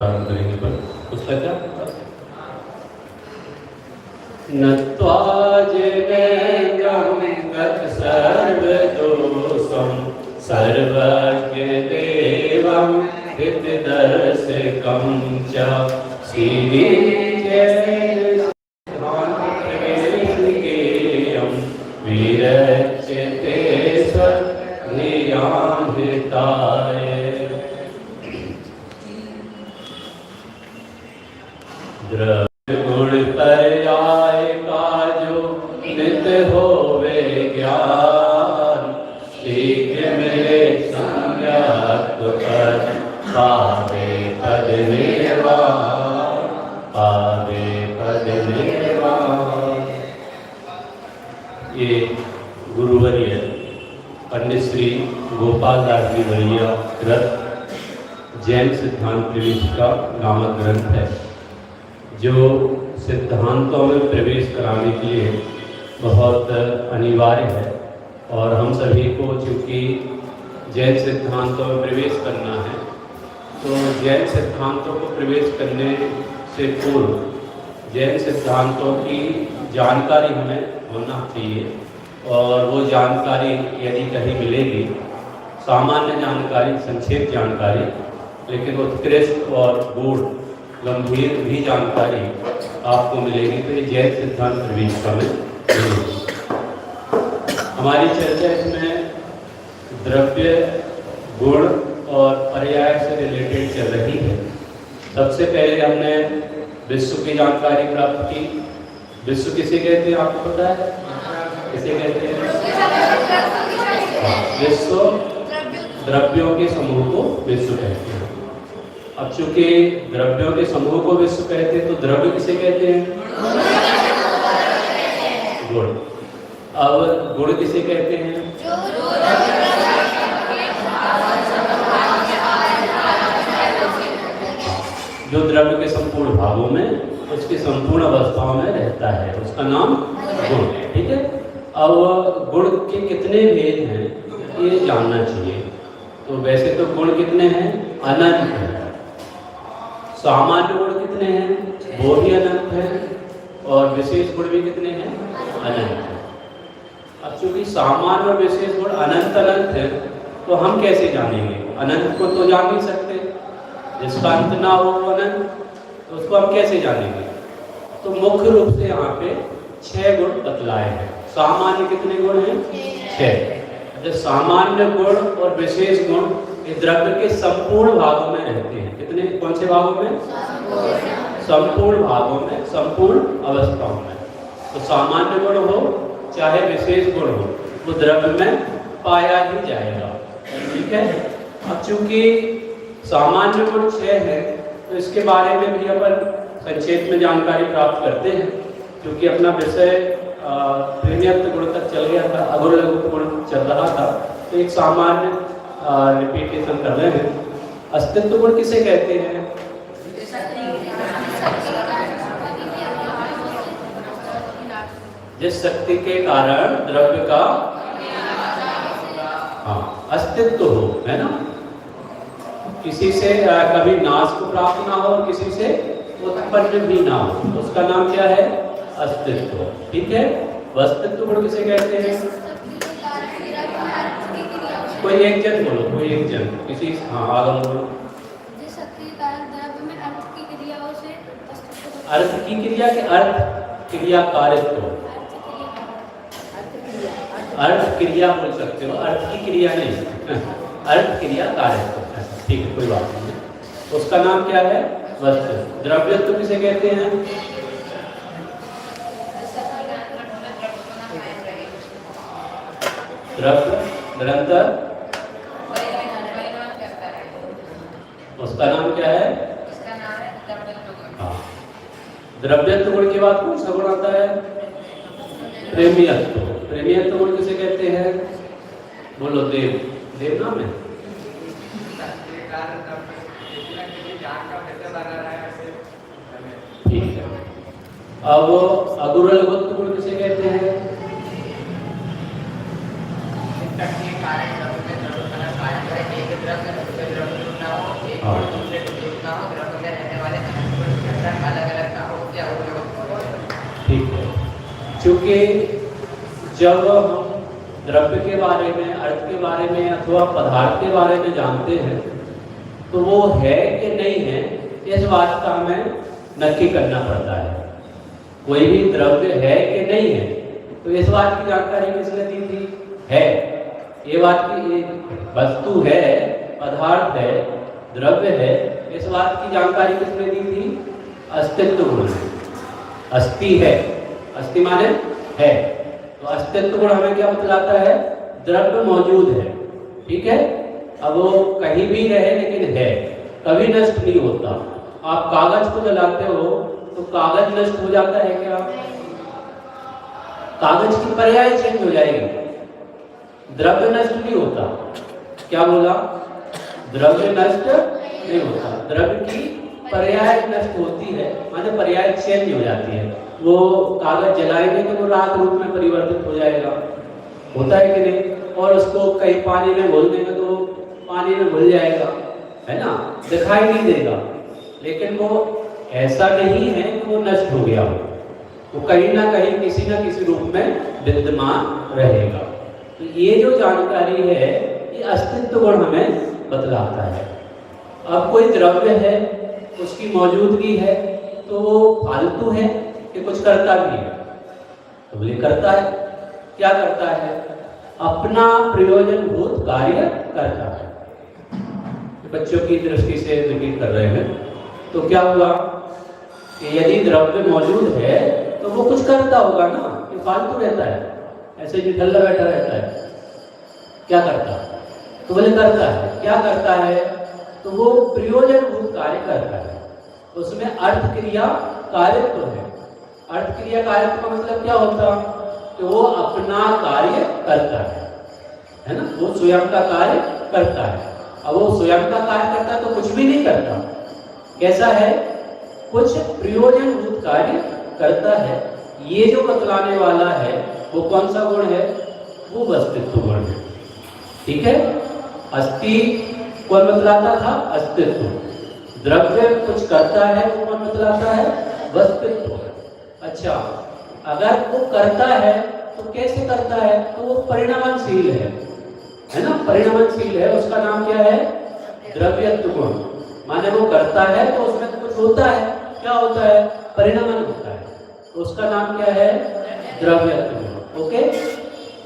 प्रारंभ करेंगे पर उसका क्या नत्वाजनेन्द्रं तत्सर्वदोषं सर्वज्ञदेवं हृदयदर्शकं च श्रीनित्यं विरच्यते स्वनियामृताय। गुण पर्याय काजो नित होवे ज्ञान शीघ्र मिले संज्ञात पद पावे पद निर्वाण पावे पद निर्वाण। ये गुरुवर्य पंडित श्री गोपाल दास जी वर्य कृत जैन सिद्धांत प्रवेश का नामक ग्रंथ है, जो सिद्धांतों में प्रवेश कराने के लिए बहुत अनिवार्य है। और हम सभी को चूँकि जैन सिद्धांतों में प्रवेश करना है, तो जैन सिद्धांतों को प्रवेश करने से पूर्व जैन सिद्धांतों की जानकारी हमें होना चाहिए। और वो जानकारी यदि कहीं मिलेगी, सामान्य जानकारी, संक्षेप जानकारी, लेकिन उत्कृष्ट और गूढ़ गंभीर भी जानकारी आपको मिलेगी, तो ये जैन सिद्धांत प्रवेशिका में मिलेगी। हमारी चर्चा इसमें द्रव्य, गुण और पर्याय से रिलेटेड चल रही है। सबसे पहले हमने विश्व की जानकारी प्राप्त की। विश्व किसे कहते हैं, आपको पता है किसे कहते हैं? विश्व द्रव्यों के समूह को विश्व कहते हैं। अब चूंकि द्रव्यों के समूह को विश्व कहते हैं, तो द्रव्य किसे कहते हैं? गुण। अब गुण किसे कहते हैं? जो द्रव्य के संपूर्ण भागों में, उसकी संपूर्ण अवस्थाओं में रहता है, उसका नाम गुण। ठीक है। अब गुण के कितने भेद हैं ये जानना चाहिए। तो वैसे तो गुण कितने हैं? अनंत है। सामान्य गुण कितने हैं? वो भी अनंत है। और विशेष गुण भी कितने हैं? अनंत है। अब चूंकि सामान्य और विशेष गुण अनंत अनंत है, तो हम कैसे जानेंगे? अनंत को तो जान नहीं सकते, जिसका अंत ना हो वो अनंत, तो उसको हम कैसे जानेंगे? तो मुख्य रूप से यहाँ पे 6 गुण बतलाए हैं। सामान्य कितने गुण हैं? 6। जो सामान्य गुण और विशेष गुण ये द्रव्य के संपूर्ण भागों में रहते हैं। कितने, कौन से भागों में? संपूर्ण भागों में, संपूर्ण अवस्थाओं में। तो सामान्य गुण हो चाहे विशेष गुण हो, वो द्रव्य में पाया ही जाएगा। ठीक है। अब चूंकि सामान्य गुण 6 है, तो इसके बारे में भी अपन संक्षेप में जानकारी प्राप्त करते हैं। क्योंकि अपना विषय प्रेम्यर्थ गुण तक चल गया था, अगुर लघु गुण चल रहा था, तो एक सामान्य रिपीटेशन कर रहे हैं। अस्तित्व गुण किसे कहते हैं? जिस शक्ति के कारण द्रव्य का अस्तित्व हो, है ना। किसी से कभी नाश को प्राप्त ना हो और किसी से उत्पन्न भी ना हो, तो उसका नाम क्या है? अस्तित्व। ठीक है। अस्तित्व गुण किसे कहते हैं? कोई एक जन बोलो, कोई एक जन, किसी आगम बोलो। अर्थ की क्रिया के अर्थ क्रिया कारित्व, अर्थ क्रिया बोल सकते हो, अर्थ की क्रिया नहीं। अर्थ क्रिया कारित्व। ठीक है, कोई बात नहीं। उसका नाम क्या है? वस्तु। द्रव्यत्व किसे कहते हैं? द्रव्य निरंतर, उसका नाम क्या है? द्रव्यत्व गुण के बाद कौन सा गुण आता है? प्रेम्यत्व। प्रेम्यत्व गुण किसे कहते हैं? बोलो। देव। देव नाम है। ठीक है। अब अगुर लघु गुण किसे कहते हैं? क्योंकि जब हम द्रव्य के बारे में, अर्थ के बारे में अथवा पदार्थ के बारे में जानते हैं तो वो है कि नहीं है इस बात का हमें नक्की करना पड़ता है। कोई भी द्रव्य है कि नहीं है तो इस बात की जानकारी किसने दी थी? है। ये बात की वस्तु है, पदार्थ है, द्रव्य है, इस बात की जानकारी किसने दी थी? अस्तित्व गुण ने। अस्ति है, अस्ति माने है, तो अस्तित्व गुण हमें क्या बतलाता है? द्रव्य मौजूद है। ठीक है, अब वो कहीं भी रहे लेकिन है, कभी नष्ट नहीं होता। आप कागज को जलाते हो तो कागज नष्ट हो जाता है क्या? कागज की पर्याय चेंज हो जाएगी, द्रव्य नष्ट नहीं होता। क्या बोला? द्रव्य नष्ट नहीं होता, द्रव्य की पर्याय नष्ट होती है, माने पर्याय चेंज हो जाती है। वो कागज जलाएंगे तो वो राख रूप में परिवर्तित हो जाएगा, होता है कि नहीं? और उसको कहीं पानी में घोल देंगे तो पानी में घुल जाएगा, है ना, दिखाई नहीं देगा। लेकिन वो ऐसा नहीं है कि वो नष्ट हो गया हो, वो कहीं ना कहीं किसी न किसी रूप में विद्यमान रहेगा। तो ये जो जानकारी है ये अस्तित्व गुण हमें बतलाता है। अब कोई द्रव्य है, उसकी मौजूदगी है, तो वो फालतू है कि कुछ करता भी है? तो बोले करता है। क्या करता है? अपना प्रयोजनभूत कार्य करता है। बच्चों की दृष्टि से रिपीट कर रहे हैं। तो क्या हुआ कि यदि द्रव्य मौजूद है तो वो कुछ करता होगा ना, ये फालतू रहता है, ऐसे ही ढल्ला बैठा रहता है। क्या करता है? तो बोले करता है। क्या करता है? तो वो प्रयोजनभूत कार्य करता है, उसमें अर्थ क्रिया कार्यत्व है। अर्थ क्रिया कार्यत्व का मतलब क्या होता? कि वो अपना कार्य करता है ना, वो स्वयं का कार्य करता है। अब वो स्वयं का कार्य करता है तो कुछ भी नहीं करता। कैसा है? कुछ प्रयोजनभूत कार्य करता है। ये जो बतलाने वाला है वो कौन सा गुण है? वो अस्तित्व गुण है। ठीक है, अस्ति कौन बतलाता था? अस्तित्व। द्रव्य कुछ करता है वो कौन बतलाता है? वस्तुत्व। अच्छा, अगर वो करता है तो कैसे करता है? तो वो परिणामशील है ना, परिणामशील है। उसका नाम क्या है? द्रव्यत्व गुण। माने वो करता है तो उसमें तो कुछ होता है। क्या होता है? परिणामन होता है, तो उसका नाम क्या है? द्रव्यत्व गुण। ओके,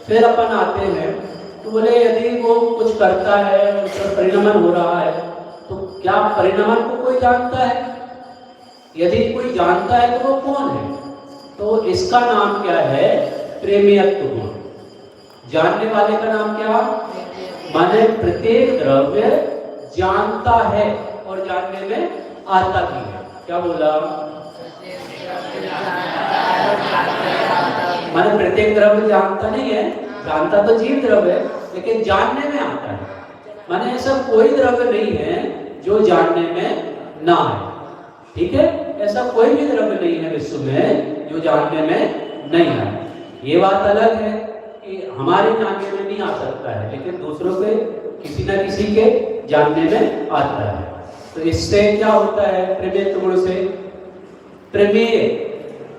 फिर अपन आते हैं तो बोले यदि वो कुछ करता है, उसका परिणामन हो रहा है, तो क्या परिणामन को कोई जानता है? यदि कोई जानता है तो वो कौन है? तो इसका नाम क्या है? प्रेमीयत्व गुण। जानने वाले का नाम क्या? माने प्रत्येक द्रव्य जानता है और जानने में आता भी है। क्या बोला? माने प्रत्येक द्रव्य जानता नहीं है, जानता तो जीव द्रव्य है, लेकिन जानने में आता है। माने ऐसा कोई द्रव्य नहीं है जो जानने में ना है। ठीक है, ऐसा कोई भी द्रव्य नहीं है विश्व में जो जानने में नहीं है। ये बात अलग है कि हमारे जानने में नहीं आ सकता है, लेकिन दूसरों के किसी न किसी के जानने में आता है। तो इससे क्या होता है? प्रमेयत्व गुण से प्रमेय,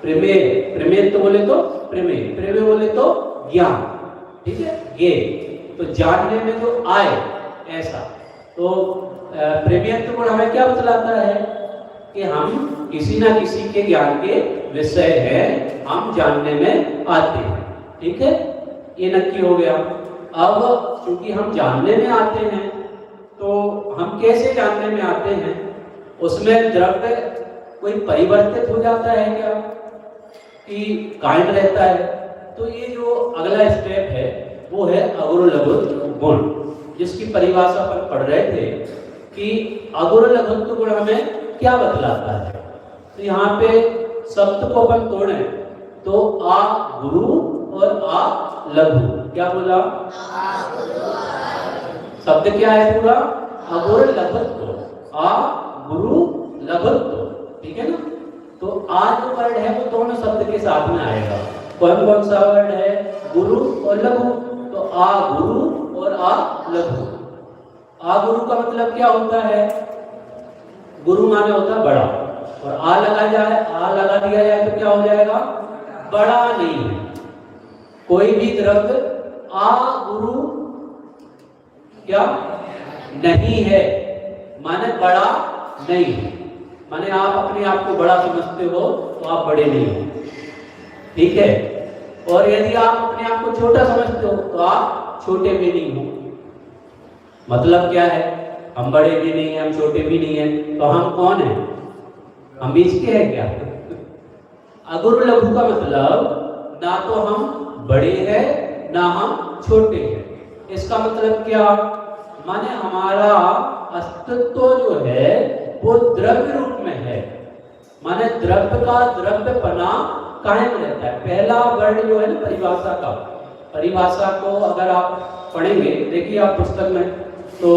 प्रमेय, प्रमेयत्व बोले तो प्रमेय, प्रमेय बोले तो ज्ञान। ठीक है, ये तो जानने में जो आए ऐसा। तो प्रमेयत्व गुण हमें क्या बतलाता है? कि हम किसी ना किसी के ज्ञान के विषय है, हम जानने में आते हैं। ठीक है, ये नक्की हो गया। अब चूंकि हम जानने में आते हैं तो हम कैसे जानने में आते हैं? उसमें द्रव्य कोई परिवर्तित हो जाता है क्या कि कायम रहता है? तो ये जो अगला स्टेप है वो है अगुर लघुत्व गुण, जिसकी परिभाषा अपन पढ़ रहे थे कि अगुर लघुत्व गुण हमें क्या बतलाता है। तो यहाँ पे शब्द को अपन तोड़े तो आ गुरु और आ लघु। क्या बोला? शब्द क्या है पूरा? अगुर लघुत्व, आ गुरु लघुत्व। ठीक है ना, तो आ जो वर्ड है वो दोनों शब्द के साथ में आएगा। कौन कौन सा वर्ड है? गुरु और लघु। तो आ गुरु और आ लघु। आ गुरु का मतलब क्या होता है? गुरु माने होता है बड़ा, और आ लगा जाए, आ लगा दिया जाए तो क्या हो जाएगा? बड़ा नहीं है। कोई भी द्रव्य अगुरु क्या नहीं है, माने बड़ा नहीं है। माने आप अपने आप को बड़ा समझते हो तो आप बड़े नहीं हो, ठीक है। और यदि आप अपने आप को छोटा समझते हो तो आप छोटे भी नहीं हो। मतलब क्या है, हम बड़े भी नहीं हैं, हम छोटे भी नहीं हैं, तो हम कौन हैं? हम बीच के हैं क्या? अगुरु लघु का मतलब ना तो हम बड़े हैं ना हम छोटे हैं। इसका मतलब क्या, माने हमारा अस्तित्व जो है वो द्रव्य रूप में है, माने द्रव्य का द्रव्यपना कायम रहता है। पहला वर्ड जो है ना परिभाषा का, परिभाषा को अगर आप पढ़ेंगे, देखिए आप पुस्तक में, तो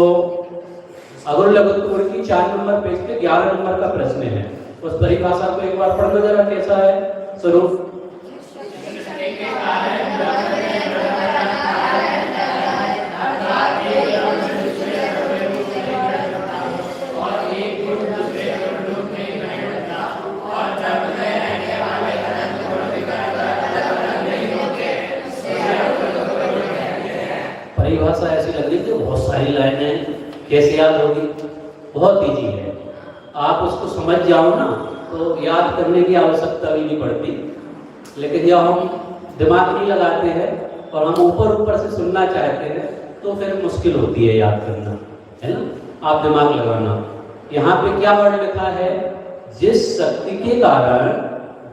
अगुरु लघु की 4 नंबर पेज पे 11 नंबर का प्रश्न है। उस परिभाषा को एक बार पढ़ लो जरा, कैसा है स्वरूप। परिभाषा ऐसी लग रही है, बहुत सारी लाइनें, कैसे याद होगी? बहुत इजी है, आप उसको समझ जाओ ना तो याद करने की आवश्यकता भी नहीं पड़ती। लेकिन जब हम दिमाग नहीं लगाते हैं और हम ऊपर ऊपर से सुनना चाहते हैं तो फिर मुश्किल होती है याद करना, है ना। आप दिमाग लगाना। यहाँ पे क्या वर्ड लिखा है, जिस शक्ति के कारण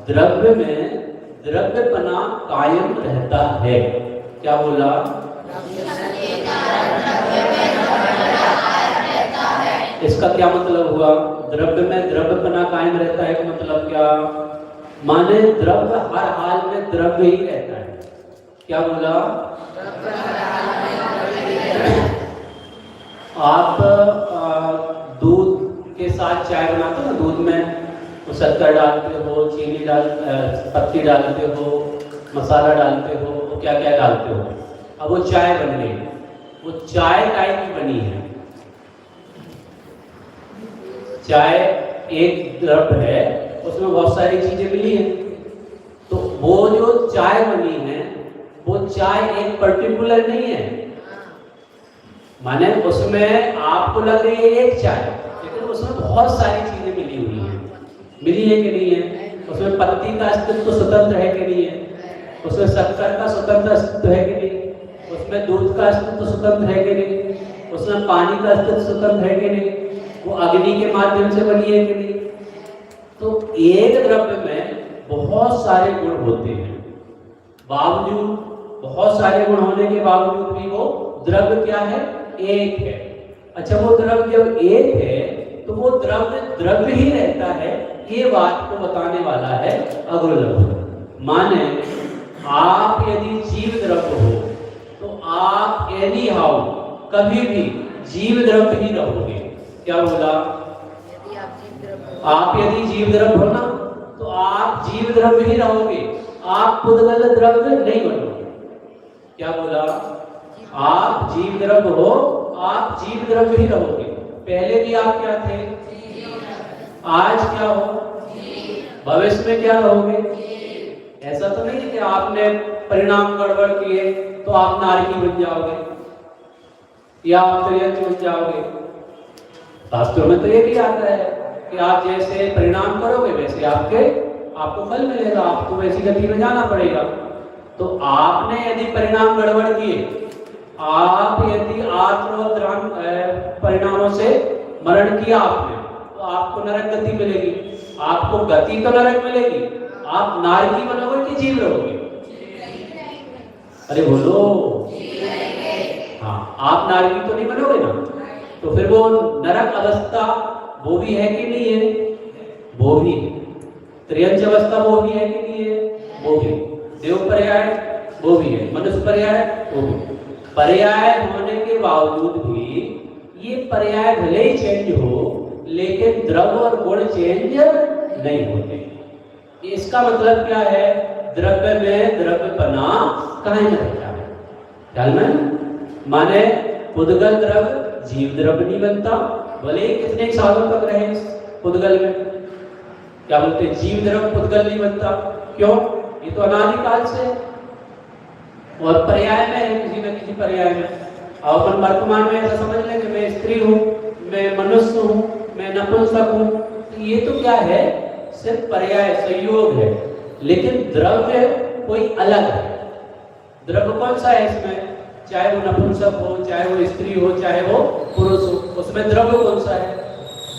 द्रव्य में द्रव्यपना कायम रहता है। क्या बोला? इसका क्या मतलब हुआ? द्रव्य में द्रव्यपना कायम रहता है का मतलब क्या, माने द्रव्य हर हाल में द्रव्य ही रहता है। क्या बोला? आप दूध के साथ चाय बनाते हो ना, दूध में शक्कर डालते हो, चीनी पत्ती डालते हो, मसाला डालते हो, वो क्या क्या डालते हो। अब वो चाय बन गई, वो चाय काय की बनी है? चाय एक द्रव्य है, उसमें बहुत सारी चीजें मिली हैं, तो वो जो चाय बनी है वो चाय एक पर्टिकुलर नहीं है। माने उसमें आपको लग रही है एक चाय, लेकिन उसमें बहुत सारी चीजें मिली हुई हैं। मिली है कि नहीं है? उसमें पत्ती का अस्तित्व स्वतंत्र है कि नहीं है? उसमें शक्कर का स्वतंत्र अस्तित्व है कि नहीं? उसमें दूध का अस्तित्व स्वतंत्र है कि नहीं? उसमें पानी का अस्तित्व स्वतंत्र है कि नहीं? वो अग्नि के माध्यम से बनी है कि नहीं? तो एक द्रव्य में बहुत सारे गुण होते हैं, बावजूद बहुत सारे गुण होने के बावजूद भी वो द्रव्य क्या है? एक है। अच्छा, वो द्रव्य जब एक है तो वो द्रव्य द्रव्य ही रहता है, ये बात को बताने वाला है अगुरु लघु। माने आप यदि जीव द्रव्य हो तो आप एनी हाउ कभी भी जीव द्रव्य ही रहोगे। क्या बोला? आप यदि जीव द्रव्य हो ना तो आप जीव द्रव्य ही रहोगे, आप पुद्गल द्रव्य नहीं बनोगे। क्या बोला? आप जीव द्रव्य हो, आप जीव द्रव्य ही रहोगे। पहले भी आप क्या थे? आज क्या हो? भविष्य में क्या रहोगे? ऐसा तो नहीं कि आपने परिणाम गड़बड़ किए तो आप नारकी बन जाओगे या आप त्रियंच बन जाओगे। शास्त्रों में तो ये भी आता है कि आप जैसे परिणाम करोगे वैसे आपको फल मिलेगा, आपको वैसी गति में जाना पड़ेगा। तो आपने यदि परिणाम गड़बड़ किए, आप यदि आत्मोद्रान परिणामों से मरण किया आपने, तो आपको नरक गति मिलेगी। आपको गति तो नरक मिलेगी, आप नारकी बनोगे कि जीव रहोगे? अरे बोलो। हाँ, आप नारकी तो नहीं बनोगे ना, तो फिर वो नरक अवस्था वो भी है कि नहीं है? वो भी। त्रियंच अवस्था वो भी है कि नहीं है? वो भी। देव पर्याय वो भी है, मनुष्य पर्याय वो भी। पर्याय होने के बावजूद भी ये पर्याय भले ही चेंज हो, लेकिन द्रव्य और गुण चेंज नहीं होते। इसका मतलब क्या है? द्रव्य में द्रव्यपना कायम रहता है। ख्याल में? माने पुद्गल द्रव्य जीव द्रव्य नहीं बनता, भले ही कितने सालों तक रहे पुद्गल में। क्या बोलते? जीव द्रव्य पुद्गल नहीं बनता। क्यों? ये तो अनादिकाल से है और पर्याय में है, किसी न किसी पर्याय में। और अपन वर्तमान में ऐसा समझ लें कि मैं स्त्री हूँ, मैं मनुष्य हूँ, मैं नपुंसक हूँ, तो ये तो क्या है, सिर्फ पर्याय संयोग है। लेकिन द्रव्य कोई अलग है। द्रव्य कौन सा है इसमें? चाहे वो नपुंसक हो, चाहे वो स्त्री हो, चाहे वो पुरुष हो, उसमें द्रव्य कौन सा है?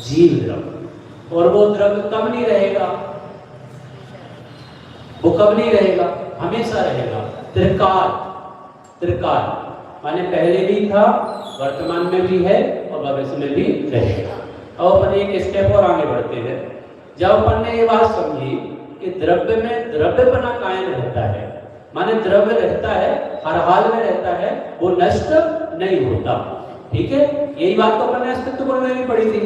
जीव द्रव्य। और वो द्रव्य कब नहीं रहेगा? वो कब नहीं रहेगा? हमेशा रहेगा। त्रिकाल, त्रिकाल माने पहले भी था, वर्तमान में भी है और भविष्य में भी रहेगा। अब अपन एक स्टेप और आगे बढ़ते हैं। जब अपन ने ये बात समझी कि द्रव्य में द्रव्यपना कायम रहता है, माने द्रव्य रहता है, हर हाल में रहता है, वो नष्ट नहीं होता। ठीक है, यही बात तो अपन ने अस्तित्व गुण में भी पढ़ी थी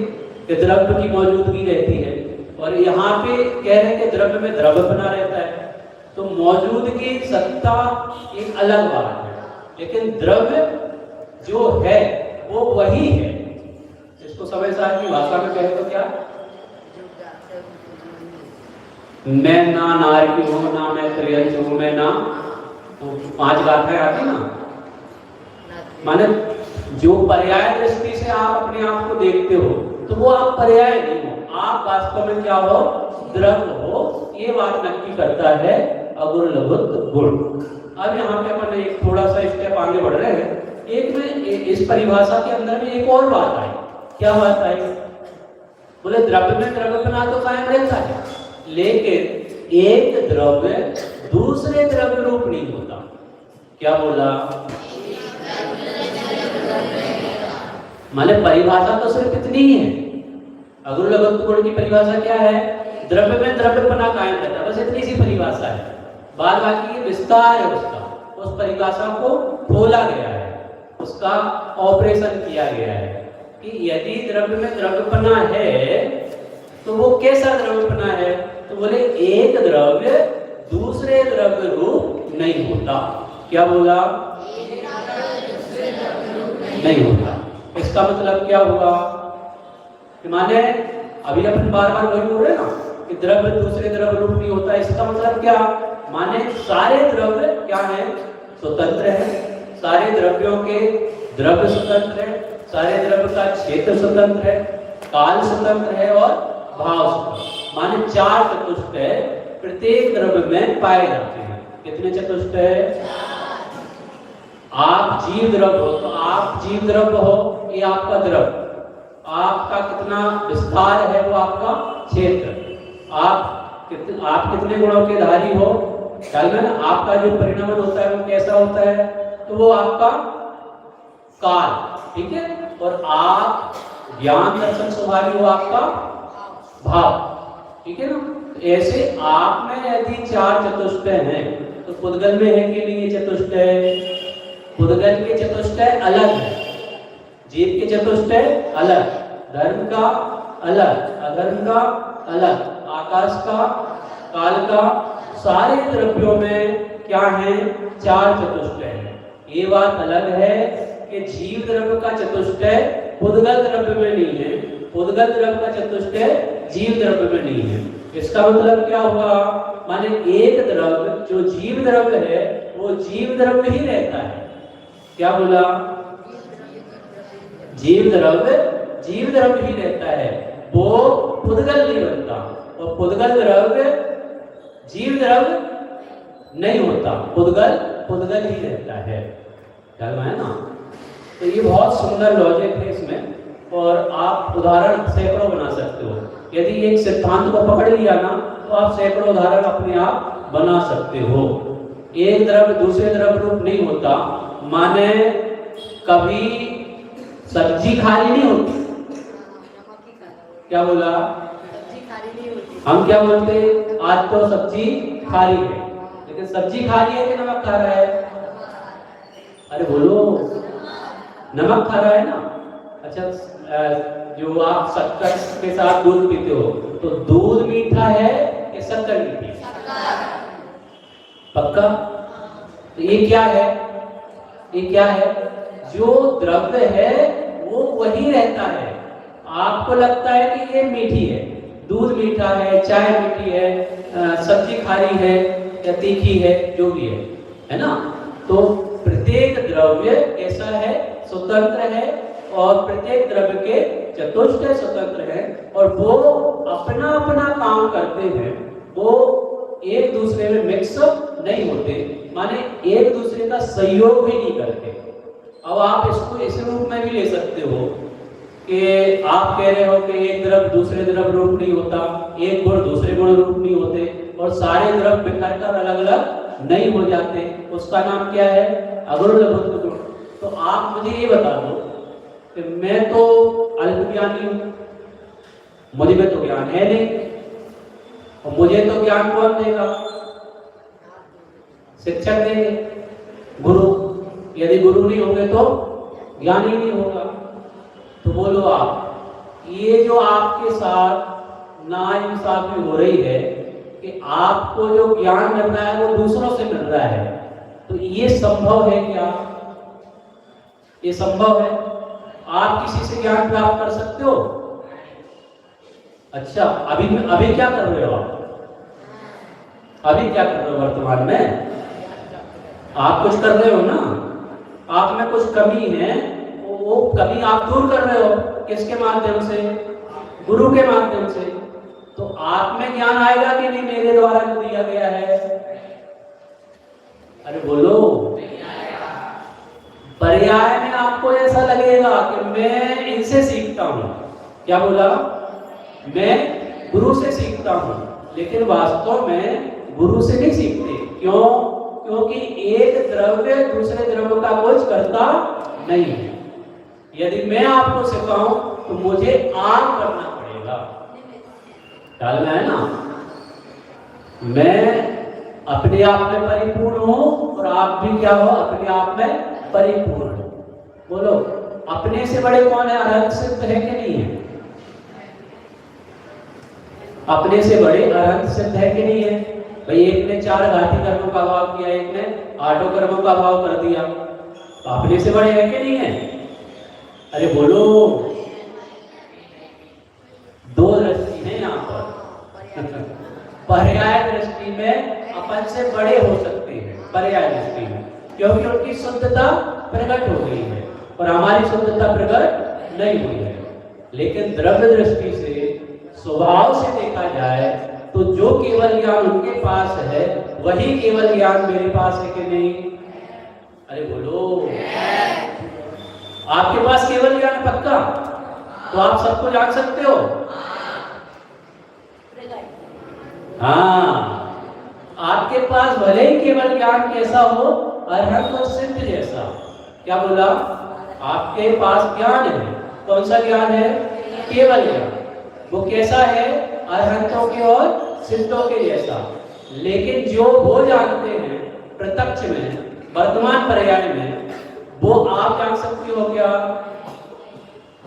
कि द्रव्य की मौजूदगी रहती है। और यहाँ पे कह रहे हैं कि द्रव्य में द्रव्यपना रहता है, तो मौजूदगी सत्ता एक अलग बात है, लेकिन द्रव्य जो है वो वही है। इसको समय सार की भाषा में कहे तो क्या? मैं ना नारी हूँ, ना मैं त्रियंज हूँ, मैं ना, तो 5 गाथाएं आती ना, माने जो पर्याय दृष्टि से आप अपने आप को देखते हो तो वो आप पर्याय नहीं हो, आप वास्तव में क्या हो? द्रव्य हो। ये बात नक्की करता है अगुण लघुत्व गुण। अब यहाँ पे अपन एक थोड़ा सा स्टेप आगे बढ़ रहे हैं। एक में इस परिभाषा के अंदर में एक और बात आई। क्या बात आई? बोले द्रव्य में द्रव्यपना तो कायम रहता है, लेकिन एक द्रव्य दूसरे द्रव्य रूप नहीं होता। क्या बोला? माने परिभाषा तो सिर्फ इतनी ही है। अगुण लघुत्व गुण की परिभाषा क्या है? द्रव्य में द्रव्यपना कायम रहता है, बस इतनी सी परिभाषा है। बाद बाकी ये विस्तार है उसका, उस परिभाषा को खोला गया है, उसका ऑपरेशन किया गया है कि यदि द्रव्य में द्रव्यपना है तो वो कैसा द्रव्यपना है? तो बोले एक द्रव्य दूसरे द्रव्य रूप नहीं होता। क्या बोला? नहीं होता। इसका मतलब क्या हुआ कि माने अभी अपन बार बार वही बोल रहे हैं ना कि द्रव्य दूसरे द्रव्य रूप नहीं होता। इसका मतलब क्या? माने सारे द्रव्य क्या है? स्वतंत्र है। सारे द्रव्यों के द्रव्य स्वतंत्र है, सारे द्रव्य का क्षेत्र स्वतंत्र है, काल स्वतंत्र है और भाव स्वतंत्र। माने 4 चतुष्टय प्रत्येक द्रव्य में पाए जाते हैं। कितने चतुष्टय? आप जीव द्रव्य हो तो आप जीव द्रव्य हो, ये आपका द्रव्य। आपका कितना विस्तार है वो आपका क्षेत्र। आप कितने गुणों के धारी हो, ख्याल में ना? आपका जो परिणाम होता है वो कैसा होता है? तो वो आपका काल, ठीक है। और आप ज्ञान दर्शन स्वभावी हो, आपका भाव, ठीक है ना। तो ऐसे आप में यदि 4 चतुष्टय हैं तो पुद्गल में है कि नहीं ये चतुष्टय? पुद्गल के चतुष्टय अलग है, जीव के चतुष्टय अलग, धर्म का अलग, अधर्म का अलग, आकाश का, काल का। सारे द्रव्यों में क्या है? 4 चतुष्टय है। ये बात अलग है कि जीव द्रव्य का चतुष्टय पुद्गल द्रव्य में नहीं है, पुद्गल द्रव्य का चतुष्टय जीव द्रव्य में नहीं है। इसका मतलब क्या हुआ? माने एक द्रव्य जो जीव द्रव्य है वो जीव द्रव्य ही रहता है। क्या बोला? जीव द्रव्य जीव द्रव्य ही रहता है, वो पुद्गल नहीं बनता। और पुद्गल द्रव्य जीव द्रव्य नहीं होता, पुद्गल पुद्गल ही रहता है। ख्याल में है ना? तो ये बहुत सुंदर लॉजिक है इसमें, और आप उदाहरण सैकड़ों बना सकते हो। यदि एक सिद्धांत को पकड़ लिया ना तो आप सैकड़ों उदाहरण अपने आप बना सकते हो। एक द्रव्य दूसरे द्रव्य रूप नहीं होता, माने कभी सब्जी खाली नहीं होती। क्या बोला? हम क्या बोलते? आज तो सब्जी खाली है, लेकिन सब्जी खाली है कि नमक खा रहा है? अरे बोलो, नमक खा रहा है ना। अच्छा, जो आप शक्कर के साथ दूध पीते हो तो दूध मीठा है कि शक्कर मीठी है? पक्का? तो ये क्या है? ये क्या है? जो द्रव्य है वो वही रहता है। आपको लगता है कि ये मीठी है, दूध मीठा है, चाय मीठी है, सब्जी खारी है, या तीखी है, जो भी है ना। तो प्रत्येक द्रव्य कैसा है, स्वतंत्र है, और प्रत्येक द्रव्य के चतुष्टय स्वतंत्र है, और वो अपना अपना काम करते हैं, वो एक दूसरे में मिक्स नहीं होते, माने एक दूसरे का सहयोग भी नहीं करते। अब आप इसको इस रूप में भी ले सकते हो कि आप कह रहे हो कि एक द्रव दूसरे द्रव रूप नहीं होता, एक गुण दूसरे गुण रूप नहीं होते, और सारे द्रव बिखर कर अलग अलग नहीं हो जाते, उसका नाम क्या है, अगुण लघुत्व गुण। तो आप मुझे ये बता दो कि मैं तो अल्प ज्ञानी हूं, मुझे में तो ज्ञान है नहीं, और मुझे तो ज्ञान कौन देगा, शिक्षक देंगे, गुरु। यदि गुरु नहीं होंगे तो ज्ञान ही नहीं होगा। तो बोलो आप, ये जो आपके साथ नाइंसाफी हो रही है कि आपको जो ज्ञान मिल रहा है वो दूसरों से मिल रहा है, तो ये संभव है क्या? ये संभव है? आप किसी से ज्ञान प्राप्त कर सकते हो? अच्छा, अभी क्या कर रहे हो आप? अभी क्या कर रहे हो वर्तमान में? आप कुछ कर रहे हो ना, आप में कुछ कमी है, वो कमी आप दूर कर रहे हो। किसके माध्यम से? गुरु के माध्यम से। तो आप में ज्ञान आएगा कि नहीं मेरे द्वारा जो दिया गया है? अरे बोलो। पर्याय में आपको ऐसा लगेगा कि मैं इनसे सीखता हूं। क्या बोला? मैं गुरु से सीखता हूं, लेकिन वास्तव में गुरु से नहीं सीखते। क्यों? क्योंकि एक द्रव्य दूसरे द्रव्य का कुछ करता नहीं है। यदि मैं आपको सिखाऊं तो मुझे आप करना पड़ेगा, ख्याल में है ना? मैं अपने आप में परिपूर्ण हूं और आप भी क्या हो, अपने आप में परिपूर्ण हो। बोलो, अपने से बड़े कौन है? अरहंत सिद्ध है कि नहीं है? अपने से बड़े अरहंत सिद्ध है कि नहीं है? भाई एक ने 4 घाती कर्मों का भाव किया, एक ने 8 कर्मों का भाव कर दिया, तो अपने से बड़े है कि नहीं है? अरे बोलो। 2 दृष्टि है यहाँ पर। पर्याय दृष्टि में अपन से बड़े हो सकते हैं, पर्याय दृष्टि में, क्योंकि उनकी शुद्धता प्रकट हो गई है और हमारी शुद्धता प्रकट नहीं हुई है। लेकिन द्रव्य दृष्टि से, स्वभाव से देखा जाए तो जो केवल ज्ञान उनके पास है वही केवल ज्ञान मेरे पास है कि नहीं? अरे बोलो। आपके पास केवल ज्ञान पक्का? तो आप सबको जान सकते हो? हाँ, आपके पास भले ही केवल ज्ञान कैसा हो, अरहंत और सिद्ध जैसा। क्या बोला? आपके पास ज्ञान है, कौन सा ज्ञान है? केवल ज्ञान। वो कैसा है? अरहंतों के और सिद्धों के जैसा। लेकिन जो वो जानते हैं प्रत्यक्ष में, वर्तमान पर्याय में, वो आप जान सकते हो क्या?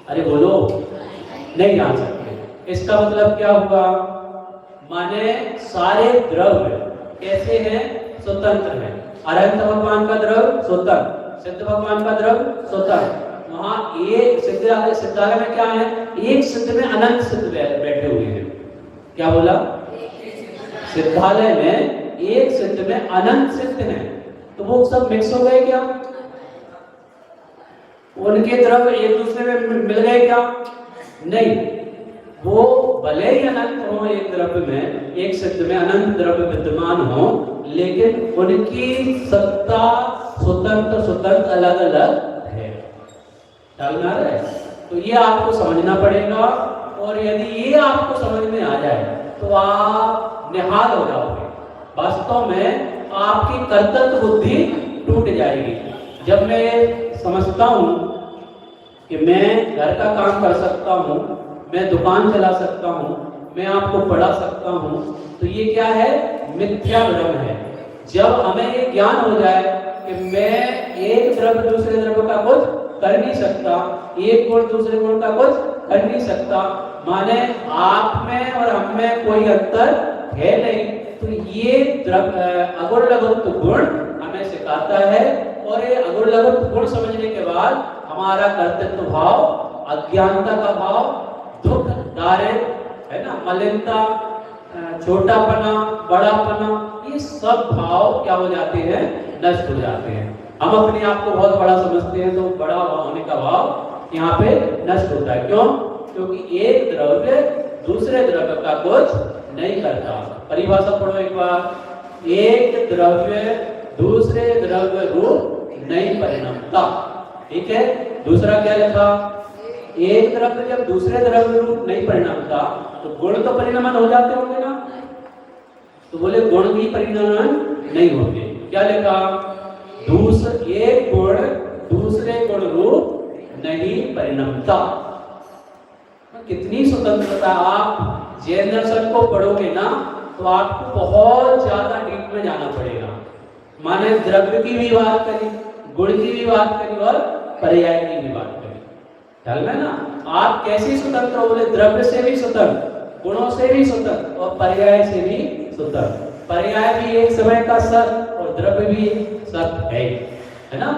अरे बोलो। नहीं जान सकते। इसका मतलब क्या हुआ? माने सारे द्रव्य कैसे हैं? स्वतंत्र हैं। अरहंत भगवान का द्रव्य स्वतंत्र, सिद्ध भगवान का द्रव्य स्वतंत्र। वहां एक सिद्धालय में क्या है? एक सिद्ध में अनंत सिद्ध बैठे हुए हैं। क्या बोला? सिद्धालय में एक सिद्ध में अनंत सिद्ध हैं। तो वो सब मिक्स हो गए क्या? उनके द्रव्य एक दूसरे में मिल गए क्या? नहीं। वो भले ही अनंत हो, एक द्रव्य में, एक सिद्ध में अनंत द्रव्य विद्यमान हो, लेकिन उनकी सत्ता स्वतंत्र अलग अलग है। ख्याल आ रहा है? तो ये आपको समझना पड़ेगा, और यदि ये आपको समझ में आ जाए तो आप निहाल हो जाओगे। वास्तव में आपकी कर्तव्य बुद्धि टूट जाएगी। जब मैं समझता हूँ कि मैं घर का काम कर सकता हूँ, मैं दुकान चला सकता हूँ, मैं आपको पढ़ा सकता हूँ, तो ये क्या है? मिथ्या भ्रम है। जब हमें ये ज्ञान हो जाए कि मैं एक द्रव्य दूसरे द्रव्य का कुछ कर नहीं सकता, एक गुण दूसरे गुण का कुछ कर नहीं सकता, माने आप में और हम में कोई अंतर है नहीं, तो ये अगुण लघुत्व गुण हमें सिखाता है। और ये अगुण लघुत्व गुण समझने के बाद हमारा कर्तृत्व भाव, अज्ञानता का भाव, दुख, दारिद्र्य, है ना, मलिनता, छोटापना, बड़ापना, ये सब भाव क्या हो जाते हैं, नष्ट हो जाते हैं। हम अपने आप को बहुत बड़ा समझते हैं तो बड़ा होने का भाव यहाँ पे नष्ट होता है। क्यों? क्योंकि एक द्रव्य दूसरे द्रव्य का कुछ नहीं करता। परिभाषा पढ़ो एक बार। एक द्रव्य दूसरे द्रव्य रूप नहीं परिणमता। ठीक है, दूसरा क्या लिखा? एक द्रव्य जब दूसरे द्रव्य रूप नहीं परिणमता तो गुण तो परिणमन हो जाते होंगे ना, तो बोले गुण भी परिणमन नहीं होंगे। क्या लिखा? एक गुण दूसरे गुण रूप नहीं परिणमता। कितनी स्वतंत्रता! आप जैन दर्शन को पढ़ोगे ना तो आपको बहुत ज्यादा डीप में जाना पड़ेगा। माने द्रव्य की भी बात करी, गुण की भी बात करी और पर्याय की भी बात करी। ख्याल में ना, आप कैसे स्वतंत्र हो? बोले द्रव्य से भी स्वतंत्र, गुणों से भी स्वतंत्र और पर्याय से भी स्वतंत्र। पर्याय भी एक समय का सत्य और द्रव्य भी सत्य है ना।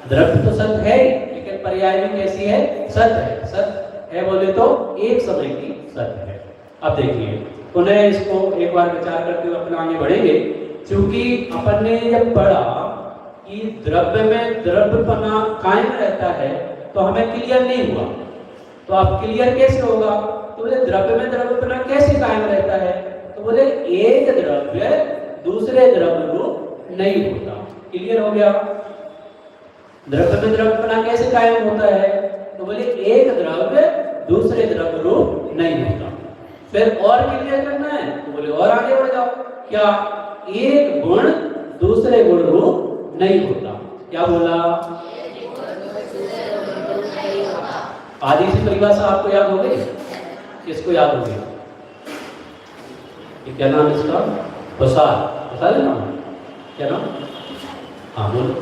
द्रव्य तो सत्य है लेकिन पर्याय भी कैसी है? सत्य है। सत्य है बोले तो एक समय की सत्य है। अब देखिए, पुनः इसको एक बार विचार करते हुए अपने आगे बढ़ेंगे। क्योंकि अपन ने जब पढ़ा कि द्रव्य में द्रव्यपना कायम रहता है तो हमें क्लियर नहीं हुआ। तो अब क्लियर कैसे होगा? तो बोले द्रव्य में द्रव्यपना कैसे कायम रहता है? तो बोले एक द्रव्य दूसरे द्रव्य रूप नहीं होता। क्लियर हो गया? द्रव्य में द्रव्यपना कैसे कायम होता है? तो बोले एक द्रव्य दूसरे द्रव्य रूप नहीं होता। फिर और क्लियर करना है तो बोले और आगे बढ़ जाओ। क्या? एक गुण दूसरे गुण रूप नहीं होता। क्या बोला? आदि से परिभाषा आपको याद हो गई? किसको याद हो गई? क्या नाम इसका? प्रसाद। प्रसाद है नाम? क्या नाम? हाँ बोलो।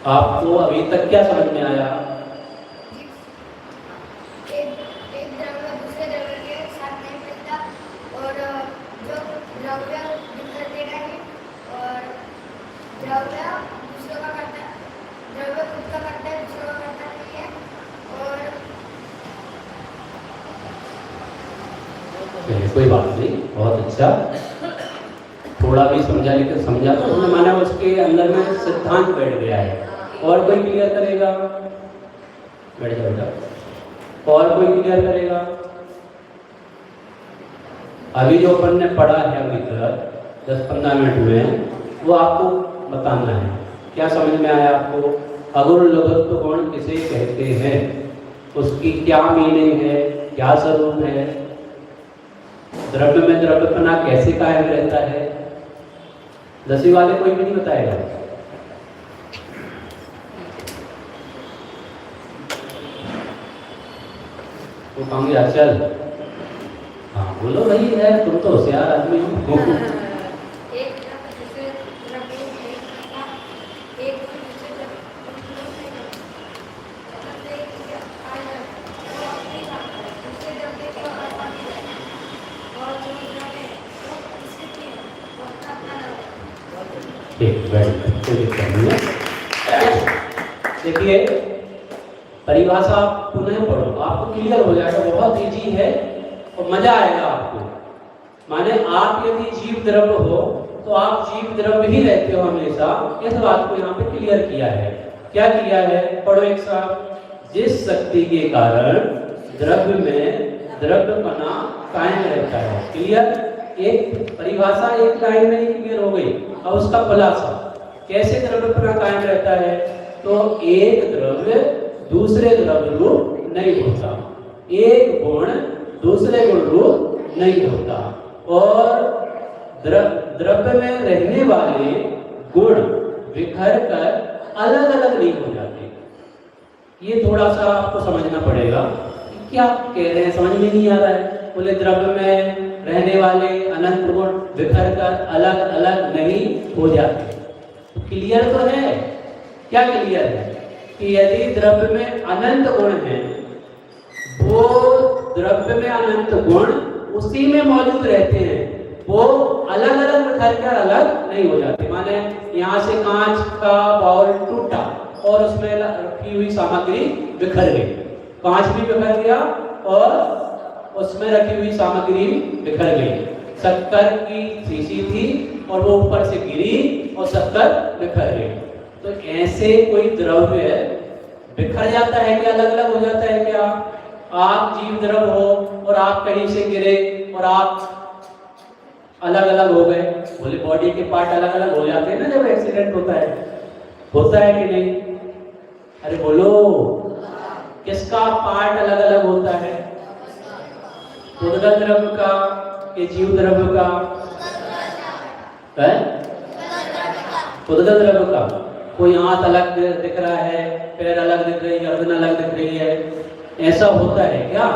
आपको अभी तक क्या समझ में आया? एक द्रव्य दूसरे द्रव्य के साथ नहीं मिलता और जो द्रव्य बिखर देगा नहीं और द्रव्य दूसरों का करता है, द्रव्य खुद का करता है, दूसरों का करता नहीं है। और कोई बात नहीं, बहुत अच्छा, थोड़ा भी समझा लेकिन समझा तो हमने माना उसके अंदर में सिद्धांत बैठ गया है। और कोई क्लियर करेगा? बैठ जाओ बेटा। और कोई क्लियर करेगा? अभी जो अपन ने पढ़ा है अभी तक 10-15 मिनट में वो आपको बताना है। क्या समझ में आया आपको? अगुण लघुत्व गुण किसे कहते हैं, उसकी क्या मीनिंग है, क्या स्वरूप है, द्रव्य में द्रव्यपना कैसे कायम रहता है? 10वीं वाले कोई भी नहीं बताएगा? वो कहोगे अचल। हाँ बोलो भाई, है तुम तो होशियार आदमी हो। देखिए परिभाषा आप पुनः पढ़ो, आपको क्लियर हो जाएगा। बहुत इजी है और मजा आएगा आपको। माने आप यदि जीव द्रव्य हो तो आप जीव द्रव्य ही रहते हो हमेशा। इस बात को यहाँ पे क्लियर किया है। क्या किया है? पढ़ो एक साथ। जिस शक्ति के कारण द्रव्य में द्रव्यपना कायम रहता है। क्लियर? एक परिभाषा एक लाइन में ही क्लियर हो गई। अब उसका खुलासा, कैसे द्रव्यपना कायम रहता है? तो एक द्रव्य दूसरे द्रव्य रूप नहीं होता, एक गुण दूसरे गुण रूप नहीं होता और द्रव्य में रहने वाले गुण बिखर कर अलग अलग नहीं हो जाते। ये थोड़ा सा आपको समझना पड़ेगा। क्या कह रहे हैं, समझ में नहीं आ रहा है? बोले द्रव्य में रहने वाले अनंत गुण बिखर कर अलग अलग नहीं हो जाते। क्लियर तो है? क्या क्लियर है? कि यदि द्रव्य में अनंत गुण है, वो द्रव्य में अनंत गुण उसी में मौजूद रहते हैं, वो अलग अलग बिखर कर अलग नहीं हो जाते। माने यहाँ से कांच का बाउल टूटा और उसमें रखी हुई सामग्री बिखर गई, कांच भी बिखर गया और उसमें रखी हुई सामग्री बिखर गई। शक्कर की शीशी थी और वो ऊपर से गिरी और शक्कर बिखर गई। तो ऐसे कोई द्रव्य बिखर जाता है क्या, अलग अलग हो जाता है क्या? आप जीव द्रव हो और आप कहीं से गिरे और आप अलग अलग हो गए। बोले बॉडी के पार्ट अलग अलग हो जाते हैं ना जब एक्सीडेंट होता है कि नहीं? अरे बोलो, किसका पार्ट अलग अलग होता है? उद्गत द्रव्य का कि जीव द्रव्य का? उद्गत द्रव्य का। कोई हाथ अलग दिख रहा है, पैर अलग दिख रही है, गर्दन अलग दिख रही है, ऐसा होता है क्या?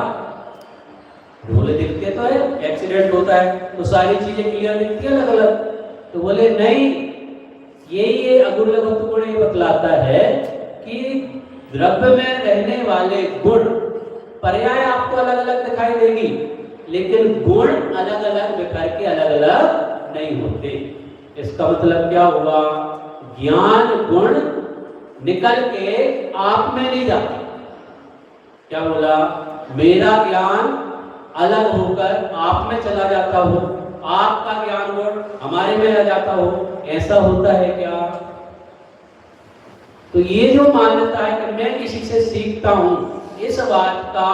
बोले दिखते तो है, एक्सीडेंट होता है तो सारी चीजें क्लियर दिखती है अलग अलग। तो बोले नहीं, ये अगुणवत गुण ये बतलाता है कि द्रव्य में रहने वाले गुण पर्याय आपको अलग अलग दिखाई देगी, लेकिन गुण अलग अलग बिखर के अलग अलग नहीं होते। इसका मतलब क्या हुआ? ज्ञान गुण निकल के आप में नहीं जाता। क्या बोला? मेरा ज्ञान अलग होकर आप में चला जाता हो, आपका ज्ञान गुण हमारे में आ जाता हो, ऐसा होता है क्या? तो ये जो मान्यता है कि मैं किसी से सीखता हूं, इस बात का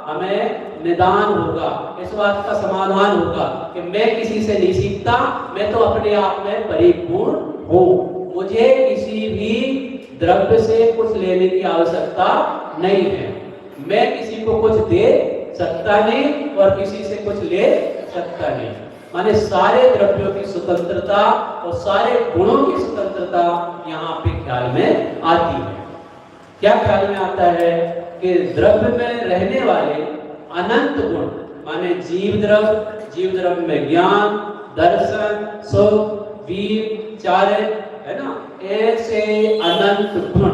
हमें निदान होगा, इस बात का समाधान होगा कि मैं किसी से नहीं सीखता, मैं तो अपने आप में परिपूर्ण हूं। मुझे किसी भी द्रव्य से कुछ लेने की आवश्यकता नहीं है। मैं किसी को कुछ दे सकता नहीं और किसी से कुछ ले सकता नहीं। माने सारे द्रव्यों की स्वतंत्रता और सारे गुणों की स्वतंत्रता यहाँ पे ख्याल में आती है। क्या ख्याल में आता है कि द्रव्य में रहने वाले अनंत गुण, माने जीव द्रव्य में ज्ञान, दर्शन, सुख, वीर, चारित्र, है ना, ऐसे अनंत गुण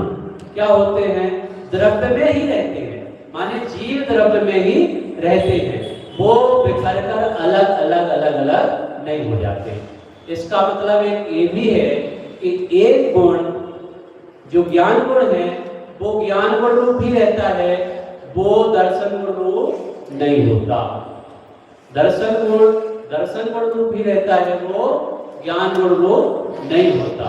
क्या होते हैं? द्रव्य में ही रहते हैं, माने जीव द्रव्य में ही रहते हैं। वो बिखर कर अलग अलग नहीं हो जाते। इसका मतलब एक ये भी है कि एक गुण जो ज्ञान गुण है वो ज्ञान गुण रूप ही रहता है, वो दर्शन गुण रूप नहीं होता। दर्शन गुण रूप ही रहता है, वो ज्ञान गुण रूप नहीं होता।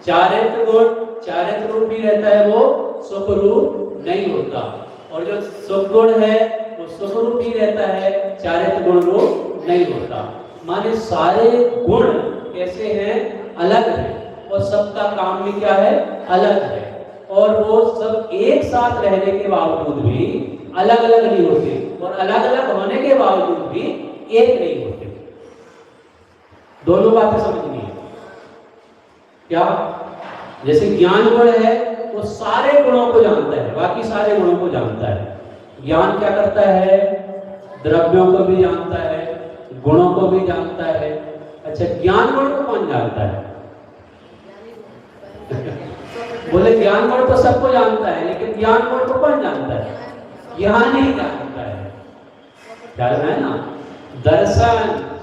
चारित्र रूप ही रहता है, वो सुख रूप नहीं होता। और जो सुख गुण है वो सुख रूप ही रहता है, चारित्र गुण रूप नहीं होता। माने सारे गुण कैसे हैं? अलग हैं और सबका काम भी क्या है? अलग है। और वो सब एक साथ रहने के बावजूद भी अलग अलग नहीं होते और अलग अलग होने के बावजूद भी एक नहीं होते। दोनों बातें समझनी है। क्या? जैसे ज्ञान गुण है वो सारे गुणों को जानता है, बाकी सारे गुणों को जानता है। ज्ञान क्या करता है? द्रव्यों को भी जानता है, गुणों को भी जानता है। अच्छा, ज्ञान गुण को कौन जानता है? बोले ज्ञान गुण तो सबको जानता है, लेकिन ज्ञान गुण को कौन जानता है? ज्ञान ही जानता है। क्या है ना, दर्शन,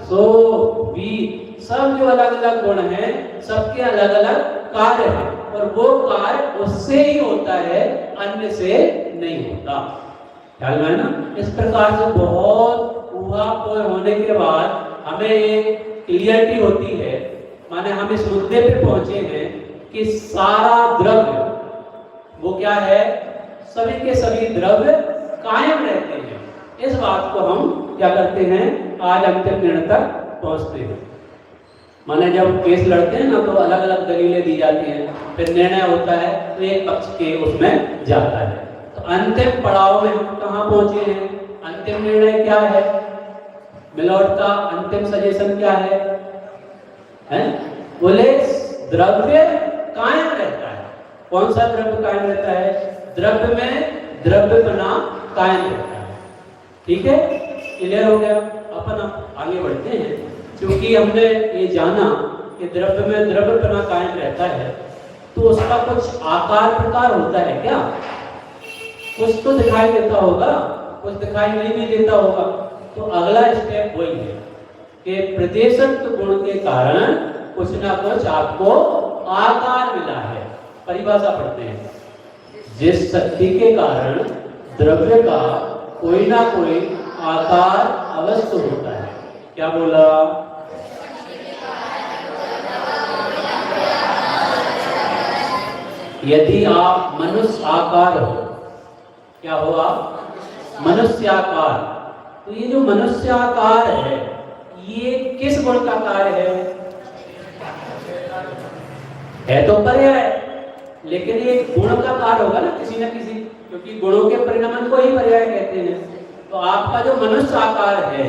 सुख, वीर, सब जो अलग अलग गुण हैं, सबके अलग अलग कार्य हैं और वो कार्य उससे ही होता है, अन्य से नहीं होता। ख्याल में है ना? इस प्रकार से बहुत ऊहापोह होने के बाद हमें एक क्लियरिटी होती है, माने हम इस मुद्दे पे पहुंचे हैं कि सारा द्रव्य वो क्या है? सभी के सभी द्रव्य कायम रहते हैं। इस बात को हम क्या करते हैं? आज अंतिम निर्णय तक पहुंचते हैं। माने जब केस लड़ते हैं ना तो अलग अलग दलीलें दी जाती हैं, फिर निर्णय होता है तो एक पक्ष के उसमें जाता है। तो अंतिम पड़ाव में हम कहाँ पहुंचे हैं? अंतिम निर्णय क्या है? मिलॉर्ड का अंतिम सजेशन क्या है? बोले द्रव्य कायम रहता है। कौन सा द्रव्य कायम रहता है? द्रव्य में द्रव्यपना कायम रहता है। ठीक है, क्लियर हो गया? अपन आगे बढ़ते हैं। क्योंकि हमने ये जाना कि द्रव्य में द्रव्यपना कायम रहता है, तो उसका कुछ आकार प्रकार होता है क्या? कुछ तो दिखाई देता होगा, कुछ दिखाई नहीं भी देता होगा। तो अगला स्टेप वही है कि प्रदेशत्व गुण के कारण कुछ ना कुछ आपको आकार मिला है। परिभाषा पढ़ते हैं, जिस शक्ति के कारण द्रव्य का कोई ना कोई आकार अवश्य होता है। क्या बोला? यदि आप मनुष्य आकार हो, क्या हो आप? मनुष्य आकार। तो ये जो मनुष्य आकार है, ये किस गुण का कार्य है तो पर्याय, लेकिन ये गुण का कार्य होगा ना किसी न किसी, क्योंकि गुणों के परिणामन को ही पर्याय कहते हैं। तो आपका जो मनुष्य आकार है,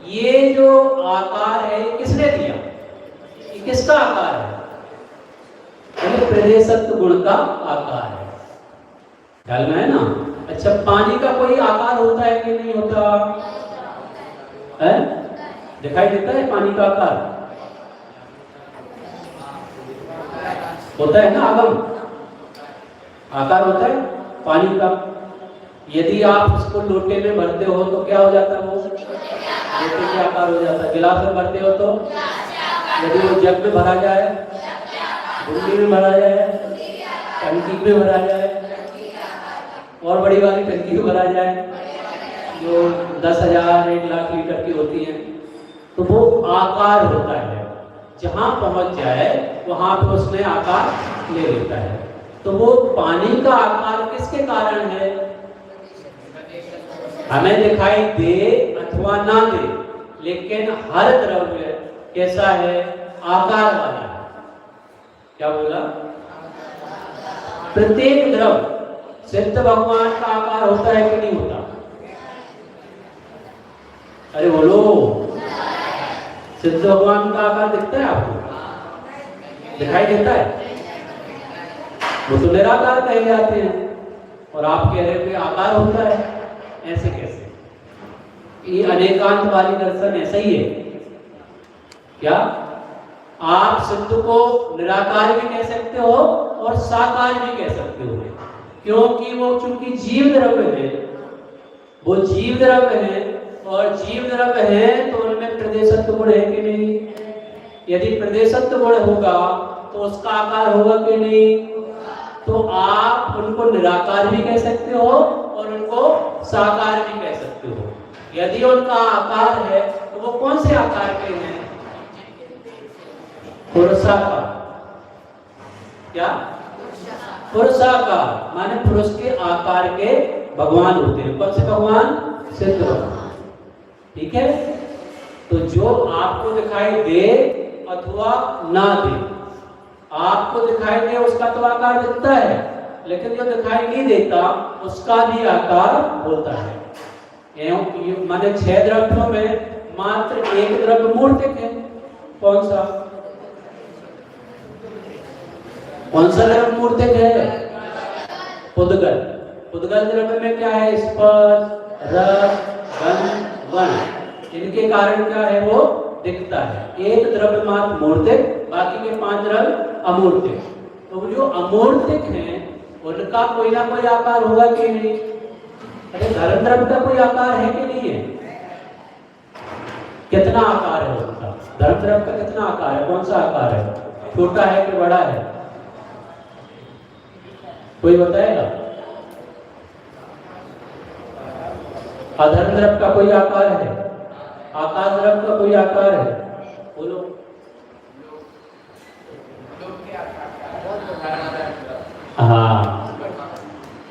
ये जो आकार है, ये किसने दिया? ये किसका आकार है? ये प्रदेशत्व गुण का आकार है। ख्याल में है ना? अच्छा, पानी का कोई आकार होता है कि नहीं होता है? दिखाई देता है पानी का आकार? होता है ना, आगम आकार होता है पानी का। यदि आप उसको लोटे में भरते हो तो क्या हो जाता है? वो लोटे के आकार हो जाता है। गिलास में भरते हो तो, यदि वो जग में भरा जाए, बुंदी में भरा जाए, टंकी में भरा जाए, और बड़ी वाली टंकी में भरा जाए जो 10,000 1 लाख लीटर की होती है, तो वो आकार होता है। जहां पहुंच जाए वहां पर उसने आकार ले लेता है। तो वो पानी का आकार किसके कारण है? हमें दिखाई दे अथवा ना दे, लेकिन हर द्रव्य कैसा है? आकार वाला है। क्या बोला? प्रत्येक द्रव्य सिद्ध भगवान का आकार होता है कि नहीं होता? अरे बोलो, सिद्ध भगवान का आकार दिखता है आपको? दिखाई देता है? वो तो निराकार कहे जाते हैं, और आप कह रहे हो आकार होता है, ऐसे कैसे? ये अनेकांत वाली दर्शन ऐसा ही है क्या? आप सिद्ध को निराकार भी कह सकते हो और साकार भी कह सकते हो, क्योंकि वो चूंकि जीव द्रव्य है, वो जीव द्रव्य है, और जीव द्रव्य है तो उनमें प्रदेशत्व गुण है कि नहीं? यदि प्रदेशत्व गुण होगा तो उसका आकार होगा कि नहीं? तो आप उनको निराकार भी कह सकते हो और उनको साकार भी कह सकते हो। यदि उनका आकार है तो वो कौन से आकार के हैं? पुरुषाकार। क्या? पुरुषाकार माने पुरुष के आकार के भगवान होते हैं। कौन से भगवान? सिद्ध भगवान। ठीक है? तो जो आपको दिखाई दे अथवा ना दे, आपको दिखाई दे उसका तो आकार दिखता है, लेकिन जो दिखाई नहीं देता उसका भी आकार होता है। माने 6 द्रव्यों में मात्र एक द्रव्य मूर्तिक है। कौन सा? कौन सा द्रव्य मूर्तिक है? पुद्गल। पुद्गल द्रव्य में क्या है? स्पर्श, रस, गंध, वर्ण। इनके कारण क्या है? वो दिखता है। एक द्रव्य मात्र मूर्तिक, बाकी के 5 द्रव्य अमूर्तिक। तो जो अमूर्तिक हैं उनका कोई ना कोई आकार होगा कि नहीं? अरे धर्म द्रव्य का कोई आकार है कि नहीं है? कितना आकार है उनका? धर्म द्रव्य का कितना आकार है? कौन सा आकार है? छोटा है कि बड़ा है? कोई बताएगा? अधर्म द्रव्य का कोई आकार है? आकाश द्रव्य का कोई आकार है? बोलो। हाँ,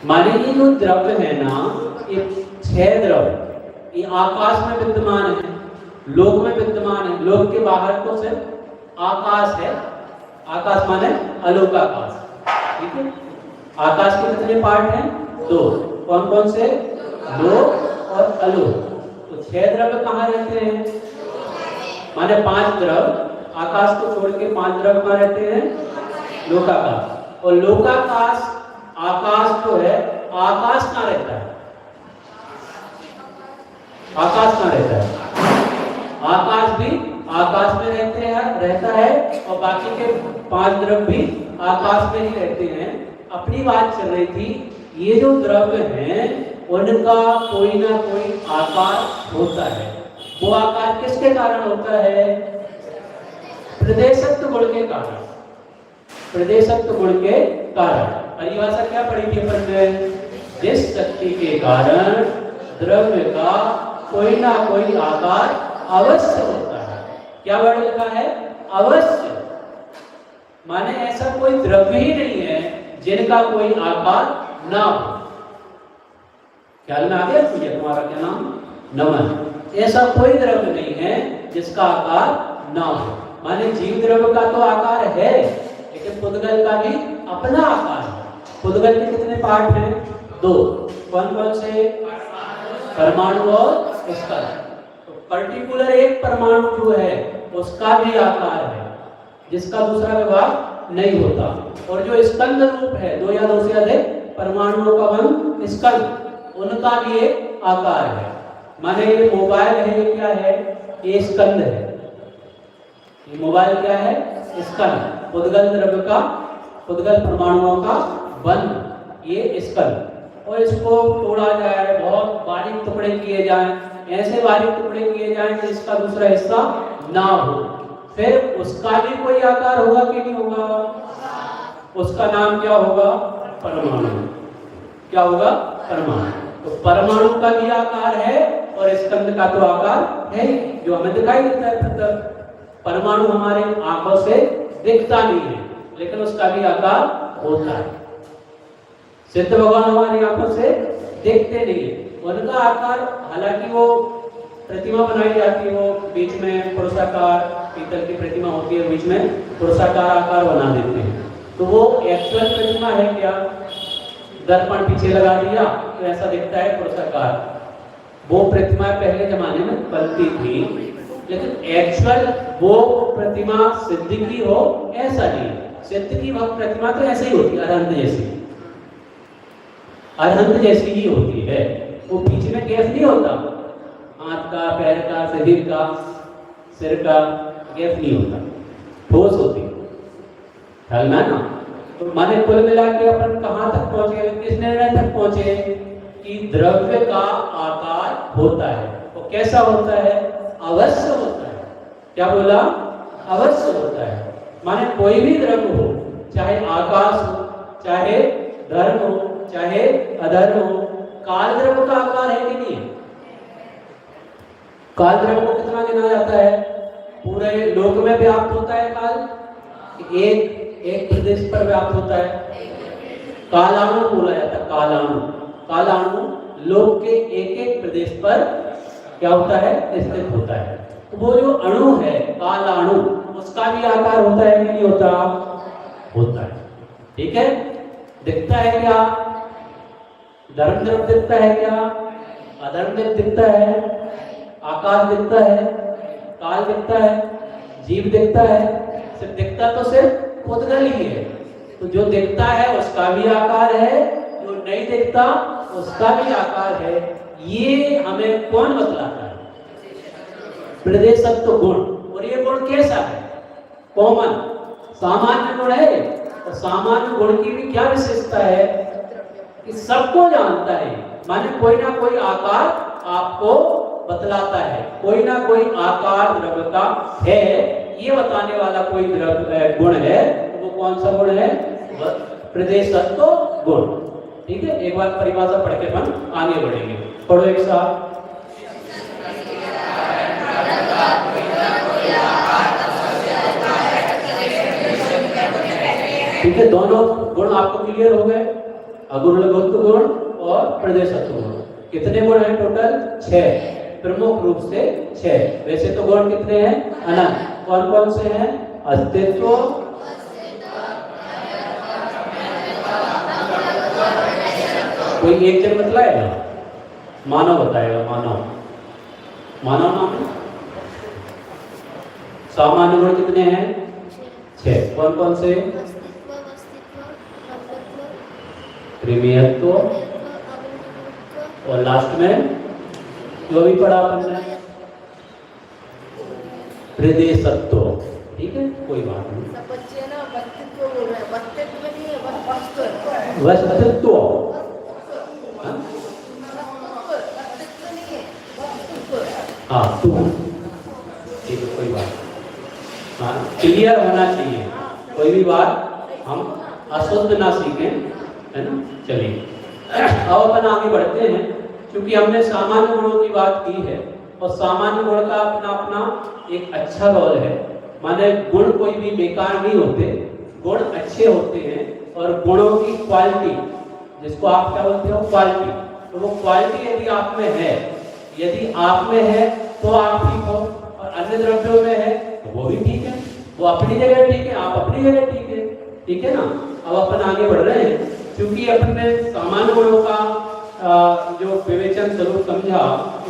माने ये जो द्रव्य है ना, ये 6 द्रव्य, ये आकाश में विद्यमान है, लोक में विद्यमान है। लोक के बाहर तो सिर्फ आकाश है। आकाश माने अलोकाकाश। ठीक है? आकाश के कितने पार्ट हैं? 2। कौन कौन से? लोक और अलोक। तो 6 द्रव्य कहाँ रहते हैं? माने 5 द्रव्य, आकाश को छोड़ के 5 द्रव्य कहाँ रहते हैं? लोकाकाश। और लोकाकाश आकाश जो है, आकाश कहाँ रहता है? आकाश कहाँ रहता है? आकाश भी आकाश में रहता है, और बाकी के 5 द्रव्य भी आकाश में ही रहते हैं। अपनी बात चल रही थी, ये जो द्रव्य हैं उनका कोई ना कोई आकार होता है। वो आकार किसके कारण होता है? प्रदेशत्व गुण के कारण। प्रदेशत्व गुण के कारण। परिभाषा क्या पढ़ी थी अपन ने? जिस शक्ति के कारण द्रव्य का कोई ना कोई आकार अवश्य होता है। क्या वर्ड लिखा है? अवश्य। माने ऐसा कोई द्रव्य ही नहीं है जिनका कोई आकार ना हो। ख्याल में आ गया मुझे? तुम्हारा क्या नाम? नमन। ऐसा कोई द्रव्य नहीं है जिसका आकार ना हो। माने जीव द्रव्य का तो आकार है, लेकिन पुद्गल का भी अपना आकार है। पुद्गल के कितने पार्ट हैं? 2। कौन कौन से? परमाणु और स्कंद। तो पर्टिकुलर एक परमाणु जो है उसका भी आकार है, जिसका दूसरा विभाग नहीं होता। और जो स्कंद रूप है, 2 या 2 से अधिक परमाणुओं का बंध स्कंद, उनका भी एक आकार है। माने ये मोबाइल है, ये क्या है? ये स्कंद है। ये मोबाइल क्या है? स्कंद। पुद्गल द्रव्य का, पुद्गल परमाणुओं का बंध ये स्कंद। और इसको तोड़ा जाए, बहुत बारीक टुकड़े किए जाएं, ऐसे बारीक टुकड़े किए जाएं कि इसका दूसरा हिस्सा ना हो, फिर उसका भी कोई आकार होगा कि नहीं होगा? उसका नाम क्या होगा? परमाणु। क्या होगा? परमाणु। तो परमाणु का भी आकार है और स्कंद का तो आकार है जो हमें दिखाई देता है। मतलब परमाणु हमारे आंखों से दिखता नहीं है, लेकिन उसका भी आकार होता है। सिद्ध भगवान हमारी आंखों से देखते नहीं है, उनका आकार, हालांकि वो प्रतिमा बनाई जाती है, वो बीच में पुरुषाकार, पीतल की प्रतिमा होती है, बीच में पुरुषाकार आकार बना देते हैं। तो वो एक्चुअल प्रतिमा है क्या? दर्पण पीछे लगा दिया तो ऐसा दिखता है पुरुषाकार। वो प्रतिमा पहले जमाने में बनती थी, लेकिन एक्चुअल वो प्रतिमा सिद्ध की हो ऐसा नहीं। सिद्ध की वह प्रतिमा तो ऐसे ही होती है, अरहंत जैसी, अरहंत जैसी ही होती है। वो बीच में गैप नहीं होता, हाथ का, पैर का, शरीर का, सिर का गैप नहीं होता, ठोस होती है। ख्याल में ना? तो माने कुल मिला के अपन कहाँ तक पहुंचे, किस निर्णय तक पहुंचे कि द्रव्य का आकार होता है। वो कैसा होता है? अवश्य होता है। क्या बोला? अवश्य होता है। माने कोई भी द्रव्य हो, चाहे आकाश हो, चाहे धर्म हो, चाहे अधर्म हो, काल द्रव्य का आकार है कि नहीं? काल द्रव्य को कितना गिना जाता है? पूरे लोक में व्याप्त होता है काल, एक प्रदेश पर व्याप्त होता है। कालाणु बोला जाता है, कालाणु। कालाणु लोक के एक प्रदेश पर क्या होता है? स्थित होता है। तो वो जो अणु है कालाणु, उसका भी आकार होता है कि नहीं होता? होता है। ठीक है? दिखता है क्या? धर्म द्रव्य दिखता है क्या? अधर्म द्रव्य दिखता है, आकाश दिखता है, काल दिखता है, जीव दिखता है। सिर्फ दिखता तो सिर्फ पुद्गल ही है। तो जो दिखता है उसका भी आकार है, जो नहीं दिखता उसका भी आकार है। ये हमें कौन बतलाता है? प्रदेशत्व गुण। और ये गुण कैसा है? कॉमन, सामान्य गुण है। और सामान्य गुण की भी क्या विशेषता है कि सबको जानता है। माने कोई ना कोई आकार आपको बतलाता है, कोई ना कोई आकार द्रव्य का है, ये बताने वाला कोई द्रव्य गुण है। तो वो कौन सा गुण है? प्रदेशत्व गुण। ठीक है? एक बार परिभाषा पढ़ के हम आगे बढ़ेंगे। पढ़ो एक साथ। ठीक है? दोनों गुण आपको क्लियर हो गए, अगुण लघुत्व गुण और प्रदेशत्व गुण। कितने गुण हैं टोटल? 6, प्रमुख रूप से 6। वैसे तो गुण कितने हैं? अनंत। कौन कौन से हैं? अस्तित्व, कोई एक जन बतलाएगा? मानव बताएगा। मानव, मानव नाम है। सामान्य गुण कितने हैं? 6। कौन कौन से? प्रेमियत्व, और लास्ट में जो भी पढ़ा अपन ने प्रदेशत्व। ठीक है? कोई बात नहीं। वस्तुत्व, हाँ तू, ठीक है, कोई बात। हाँ, क्लियर होना चाहिए, कोई भी बात हम अशुद्ध ना सीखें, है ना? चलिए अब अपन आगे बढ़ते हैं। क्योंकि हमने सामान्य गुणों की बात की है और सामान्य गुण का अपना अपना एक अच्छा रोल है। माने गुण कोई भी बेकार नहीं होते, गुण अच्छे होते हैं और गुणों की क्वालिटी, जिसको आप क्या बोलते हो क्वालिटी, तो वो क्वालिटी यदि आप में है, यदि आप में है तो आप ठीक हो, और अन्य द्रव्यों में है तो वो भी ठीक है, वो अपनी जगह ठीक है, आप अपनी जगह ठीक है ना। अब अपन आगे बढ़ रहे हैं, क्योंकि अपन ने सामान्य गुणों का जो विवेचन स्वरूप समझा,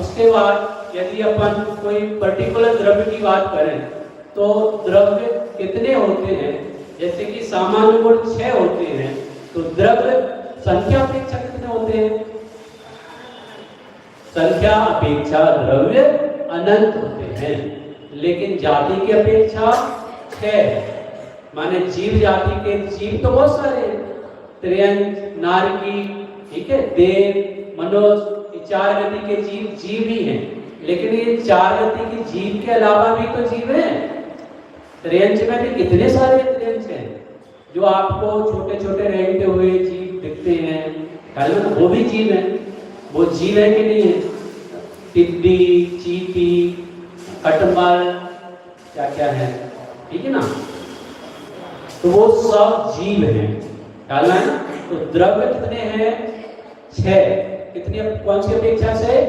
उसके बाद यदि अपन कोई पर्टिकुलर द्रव्य की बात करें तो द्रव्य कितने होते हैं, जैसे कि सामान्य गुण 6 होते हैं, तो द्रव्य संख्या अपेक्षा कितने होते हैं? संख्या अपेक्षा द्रव्य अनंत होते हैं, लेकिन जाति की अपेक्षा 6 है। माने जीव जाति के जीव तो बहुत सारे हैं, त्रियंज, नारकी, ठीक है, देव, मनुष्य, 4 गति के जीव ही हैं, लेकिन ये 4 गति के जीव के अलावा भी तो जीव हैं। त्रियंज में भी कितने सारे त्रियंज हैं जो आपको छोटे छोटे रेंगते हुए जीव दिखते हैं, वो भी जीव हैं। वो जीव है कि नहीं है? टिड्डी, चींटी, कटमल, क्या क्या है, ठीक है ना, तो वो सब जीव हैं, ख्याल है ना। तो द्रव्य कितने हैं? 6। कितनी, कौन सी अपेक्षा से?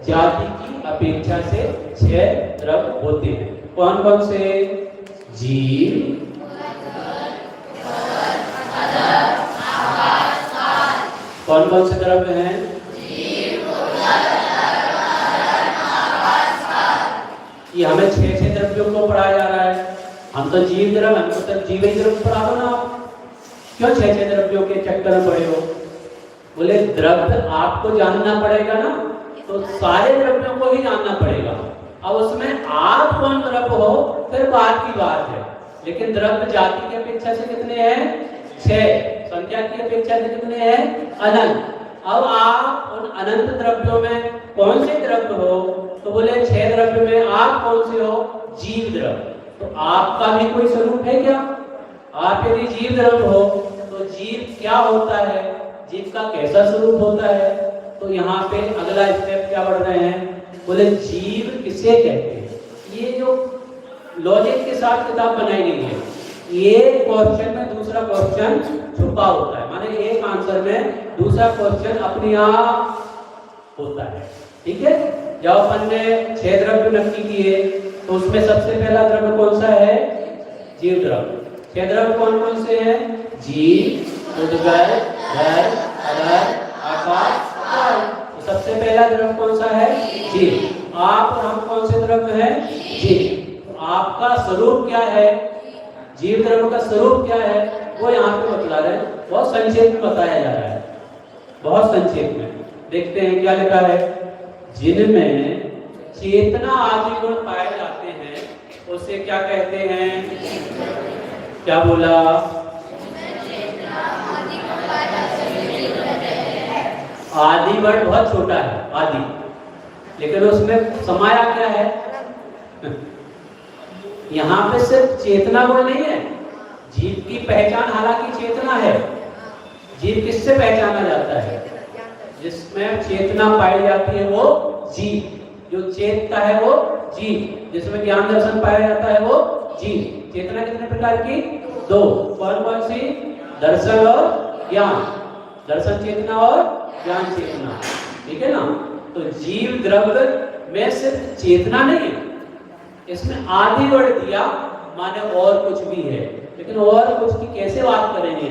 जाति की अपेक्षा से 6 द्रव्य होते हैं। कौन कौन से? जीव, कौन कौन से द्रव्य हैं? ये हमें 6 द्रव्यों को पढ़ाया जा रहा है। हम तो जीव द्रव्य, हमको तो जीव ही द्रव्य पढ़ा दो ना आप। क्यों 6 द्रव्यों के चक्कर में पड़े हो? बोले द्रव्य आपको जानना पड़ेगा ना, तो सारे द्रव्यों को ही जानना पड़ेगा। अब उसमें आप कौन द्रव्य हो फिर बात की बात है, लेकिन द्रव्य जाति की अपेक्षा से कितने हैं? 6। संख्या की अपेक्षा से कितने हैं? अनंत। अब आप उन अनंत द्रव्यों में कौन से द्रव्य हो? तो बोले 6 द्रव्य में आप कौन से हो? जीव द्रव्य। तो आपका भी कोई स्वरूप है क्या? आप यदि जीव द्रव्य हो तो जीव क्या होता है, जीव का कैसा स्वरूप होता है? तो यहाँ पे अगला स्टेप क्या बढ़ रहे हैं, बोले जीव किसे कहते हैं। ये जो लॉजिक के साथ किताब बनाई गई है, ये क्वेश्चन में दूसरा क्वेश्चन छुपा होता है, माने एक आंसर में दूसरा क्वेश्चन अपने आप होता है, ठीक है। जब अपन ने 6 द्रव्य नक्की किए तो उसमें सबसे पहला द्रव्य कौन सा है? जीव द्रव्य। 6 द्रव्य कौन कौन से हैं? जीव, उद्गल, जल, अदर, आकाश, वायु। तो सबसे पहला द्रव्य कौन सा है? जीव। आप और हम कौन से द्रव्य हैं? जीव। तो आपका स्वरूप क्या है? जीव द्रव्य का स्वरूप क्या है वो यहाँ पे बतला रहे हैं। बहुत संक्षेप में बताया जा रहा है, बहुत संक्षेप में। देखते हैं क्या लिखा है। जिनमें चेतना आदि गुण पाए जाते हैं उसे क्या कहते हैं? क्या बोला? आदि वर्ड बहुत छोटा है, आदि, लेकिन उसमें समाया क्या है? यहाँ पे सिर्फ चेतना गुण नहीं है, जीव की पहचान हालांकि चेतना है। जीव किससे पहचाना जाता है? जिसमें चेतना पाई जाती है वो जीव, जो चेतता है वो जीव, जिसमें ज्ञान दर्शन पाया जाता है वो जीव। चेतना कितने प्रकार की? 2। कौन कौन सी? दर्शन और ज्ञान। दर्शन चेतना और ज्ञान चेतना, ठीक है ना। तो जीव द्रव्य में सिर्फ चेतना नहीं है, इसमें आदि वर्ड दिया माने और कुछ भी है, लेकिन और कुछ की कैसे बात करेंगे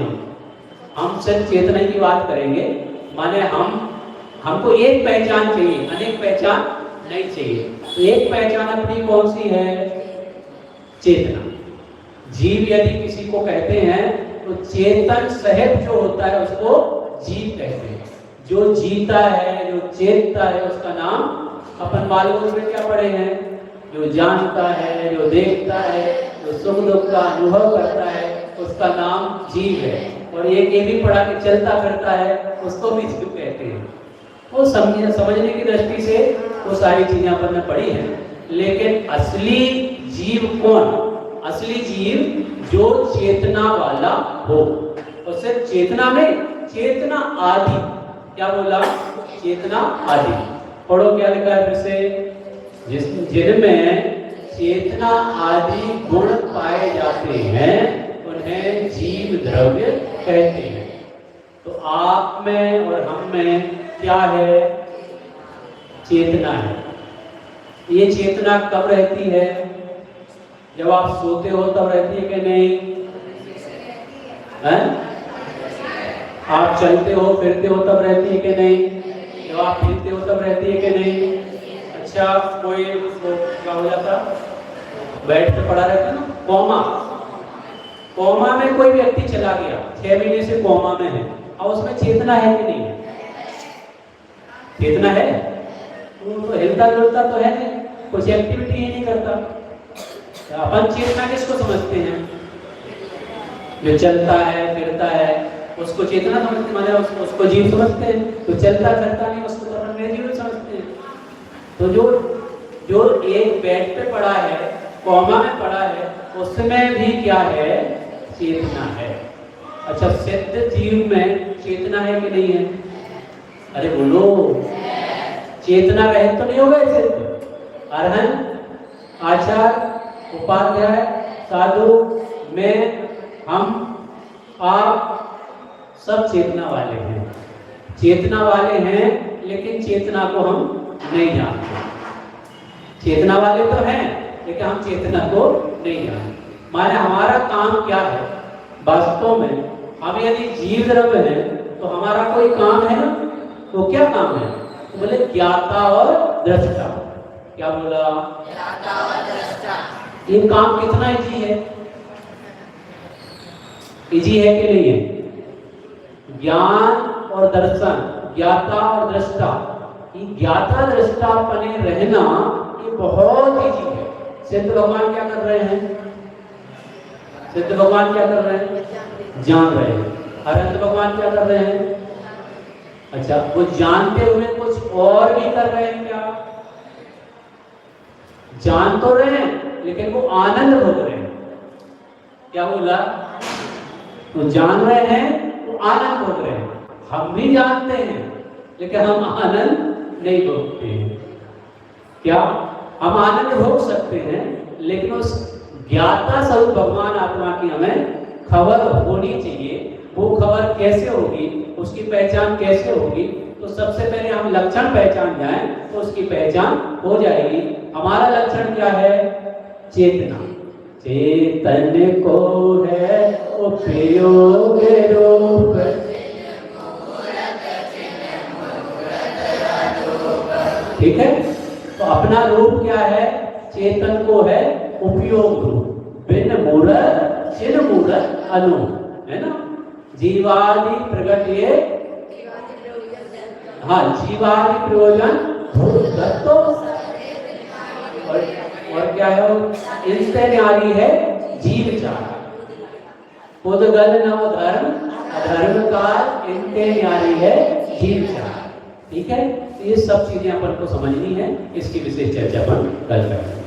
हम सिर्फ चेतना की बात करेंगे। माने हमको एक पहचान चाहिए, अनेक पहचान नहीं चाहिए। तो एक पहचान अपनी कौन सी है? चेतना। जीव यदि किसी को कहते हैं तो चेतन सहित जो होता है उसको जीव कहते हैं। जो जीता है, जो चेतता है, उसका नाम अपन बालकों में क्या पढ़े हैं? जो जानता है, जो देखता है, जो सुख दुख का अनुभव करता है, उसका नाम जीव है। और एक ये भी पढ़ा कि चलता फिरता है, उसको भी जीव कहते हैं। वो समझने की दृष्टि से वो सारी चीजें अपन ने पढ़ी हैं, लेकिन असली जीव कौन? असली जीव जो चेतना वाला हो, और सिर्फ चेतना में चेतना आदि, क्या बोला? चेतना आदि। पढ़ो क्या लिखा है फिर से, जिनमें चेतना आदि गुण पाए जाते हैं उन्हें जीव द्रव्य कहते हैं। तो आप में और हम में क्या है? चेतना है। ये चेतना कब रहती है? जब आप सोते हो तब रहती है कि नहीं? हैं? आप चलते हो फिरते हो तब रहती है कि नहीं? जब आप फिरते हो तब रहती है कि नहीं? अच्छा, कोई क्या हो जाता, बेड पे पड़ा रहता है ना, कोमा में कोई व्यक्ति चला गया, 6 महीने से कोमा में है, और उसमें चेतना है कि नहीं है? चेतना है, तो हिलता डुलता तो है नहीं, कुछ एक्टिविटी ही नहीं करता। अपन चेतना किसको समझते हैं? जो चलता है फिरता है उसको चेतना समझते हैं, माने उसको जीव समझते हैं। तो चलता फिरता नहीं उसको तो अपन निर्जीव समझते हैं। तो जो एक बेड पे पड़ा है, कोमा में पड़ा है, उसमें भी क्या है? चेतना है। अच्छा, सिद्ध जीव में चेतना है कि नहीं है? अरे बोलो, चेतना रहित तो नहीं होगा सिद्ध। अरहंत, आचार्य, उपाध्याय, साधु, मैं, हम, आप सब चेतना वाले हैं। चेतना वाले हैं लेकिन चेतना को हम नहीं जानते। चेतना वाले तो हैं लेकिन हम चेतना को नहीं जानते। माने हमारा काम क्या है? वास्तव में हम यदि जीव द्रव्य हैं तो हमारा कोई काम है ना, तो क्या काम है? तो बोले ज्ञाता और दृष्टा। क्या बोला? ज्ञाता और दृष्टा। ये काम कितना इजी है? इजी है कि नहीं है? ज्ञान और दर्शन, ज्ञाता और दृष्टा, ये ज्ञाता दृष्टा बने रहना ये बहुत इजी है। सिद्ध भगवान क्या कर रहे हैं? सिद्ध भगवान क्या कर रहे हैं? जान रहे हैं। अरहंत भगवान क्या कर रहे हैं? अच्छा, वो जानते हुए कुछ और भी कर रहे हैं क्या? जान तो रहे हैं लेकिन वो आनंद भोग रहे हैं। क्या बोला? तो जान रहे हैं तो आनंद भोग रहे हैं। हम भी जानते हैं लेकिन हम आनंद नहीं भोगते हैं। क्या हम आनंद भोग सकते हैं लेकिन उस ज्ञाता स्वरूप भगवान आत्मा की हमें खबर होनी चाहिए। वो खबर कैसे होगी, उसकी पहचान कैसे होगी? तो सबसे पहले हम लक्षण पहचान जाएं तो उसकी पहचान हो जाएगी। हमारा लक्षण क्या है? चेतना। चेतन को है उपयोग रूप, ठीक है। तो अपना रूप क्या है? चेतन को है उपयोग रूप। बिन मूढ़ चिन्ह मूढ़ अनु, है ना। जीवादि प्रगट ये, हाँ, जीवादि प्रयोजन भूतत्व, और क्या है? इनसे न्यारी है जीव चार। पुद्गल नव धर्म अधर्म का इनके न्यारी है जीव चार। ठीक है, ये सब चीजें अपन को समझनी है। इसकी विशेष चर्चा अपन कल करेंगे।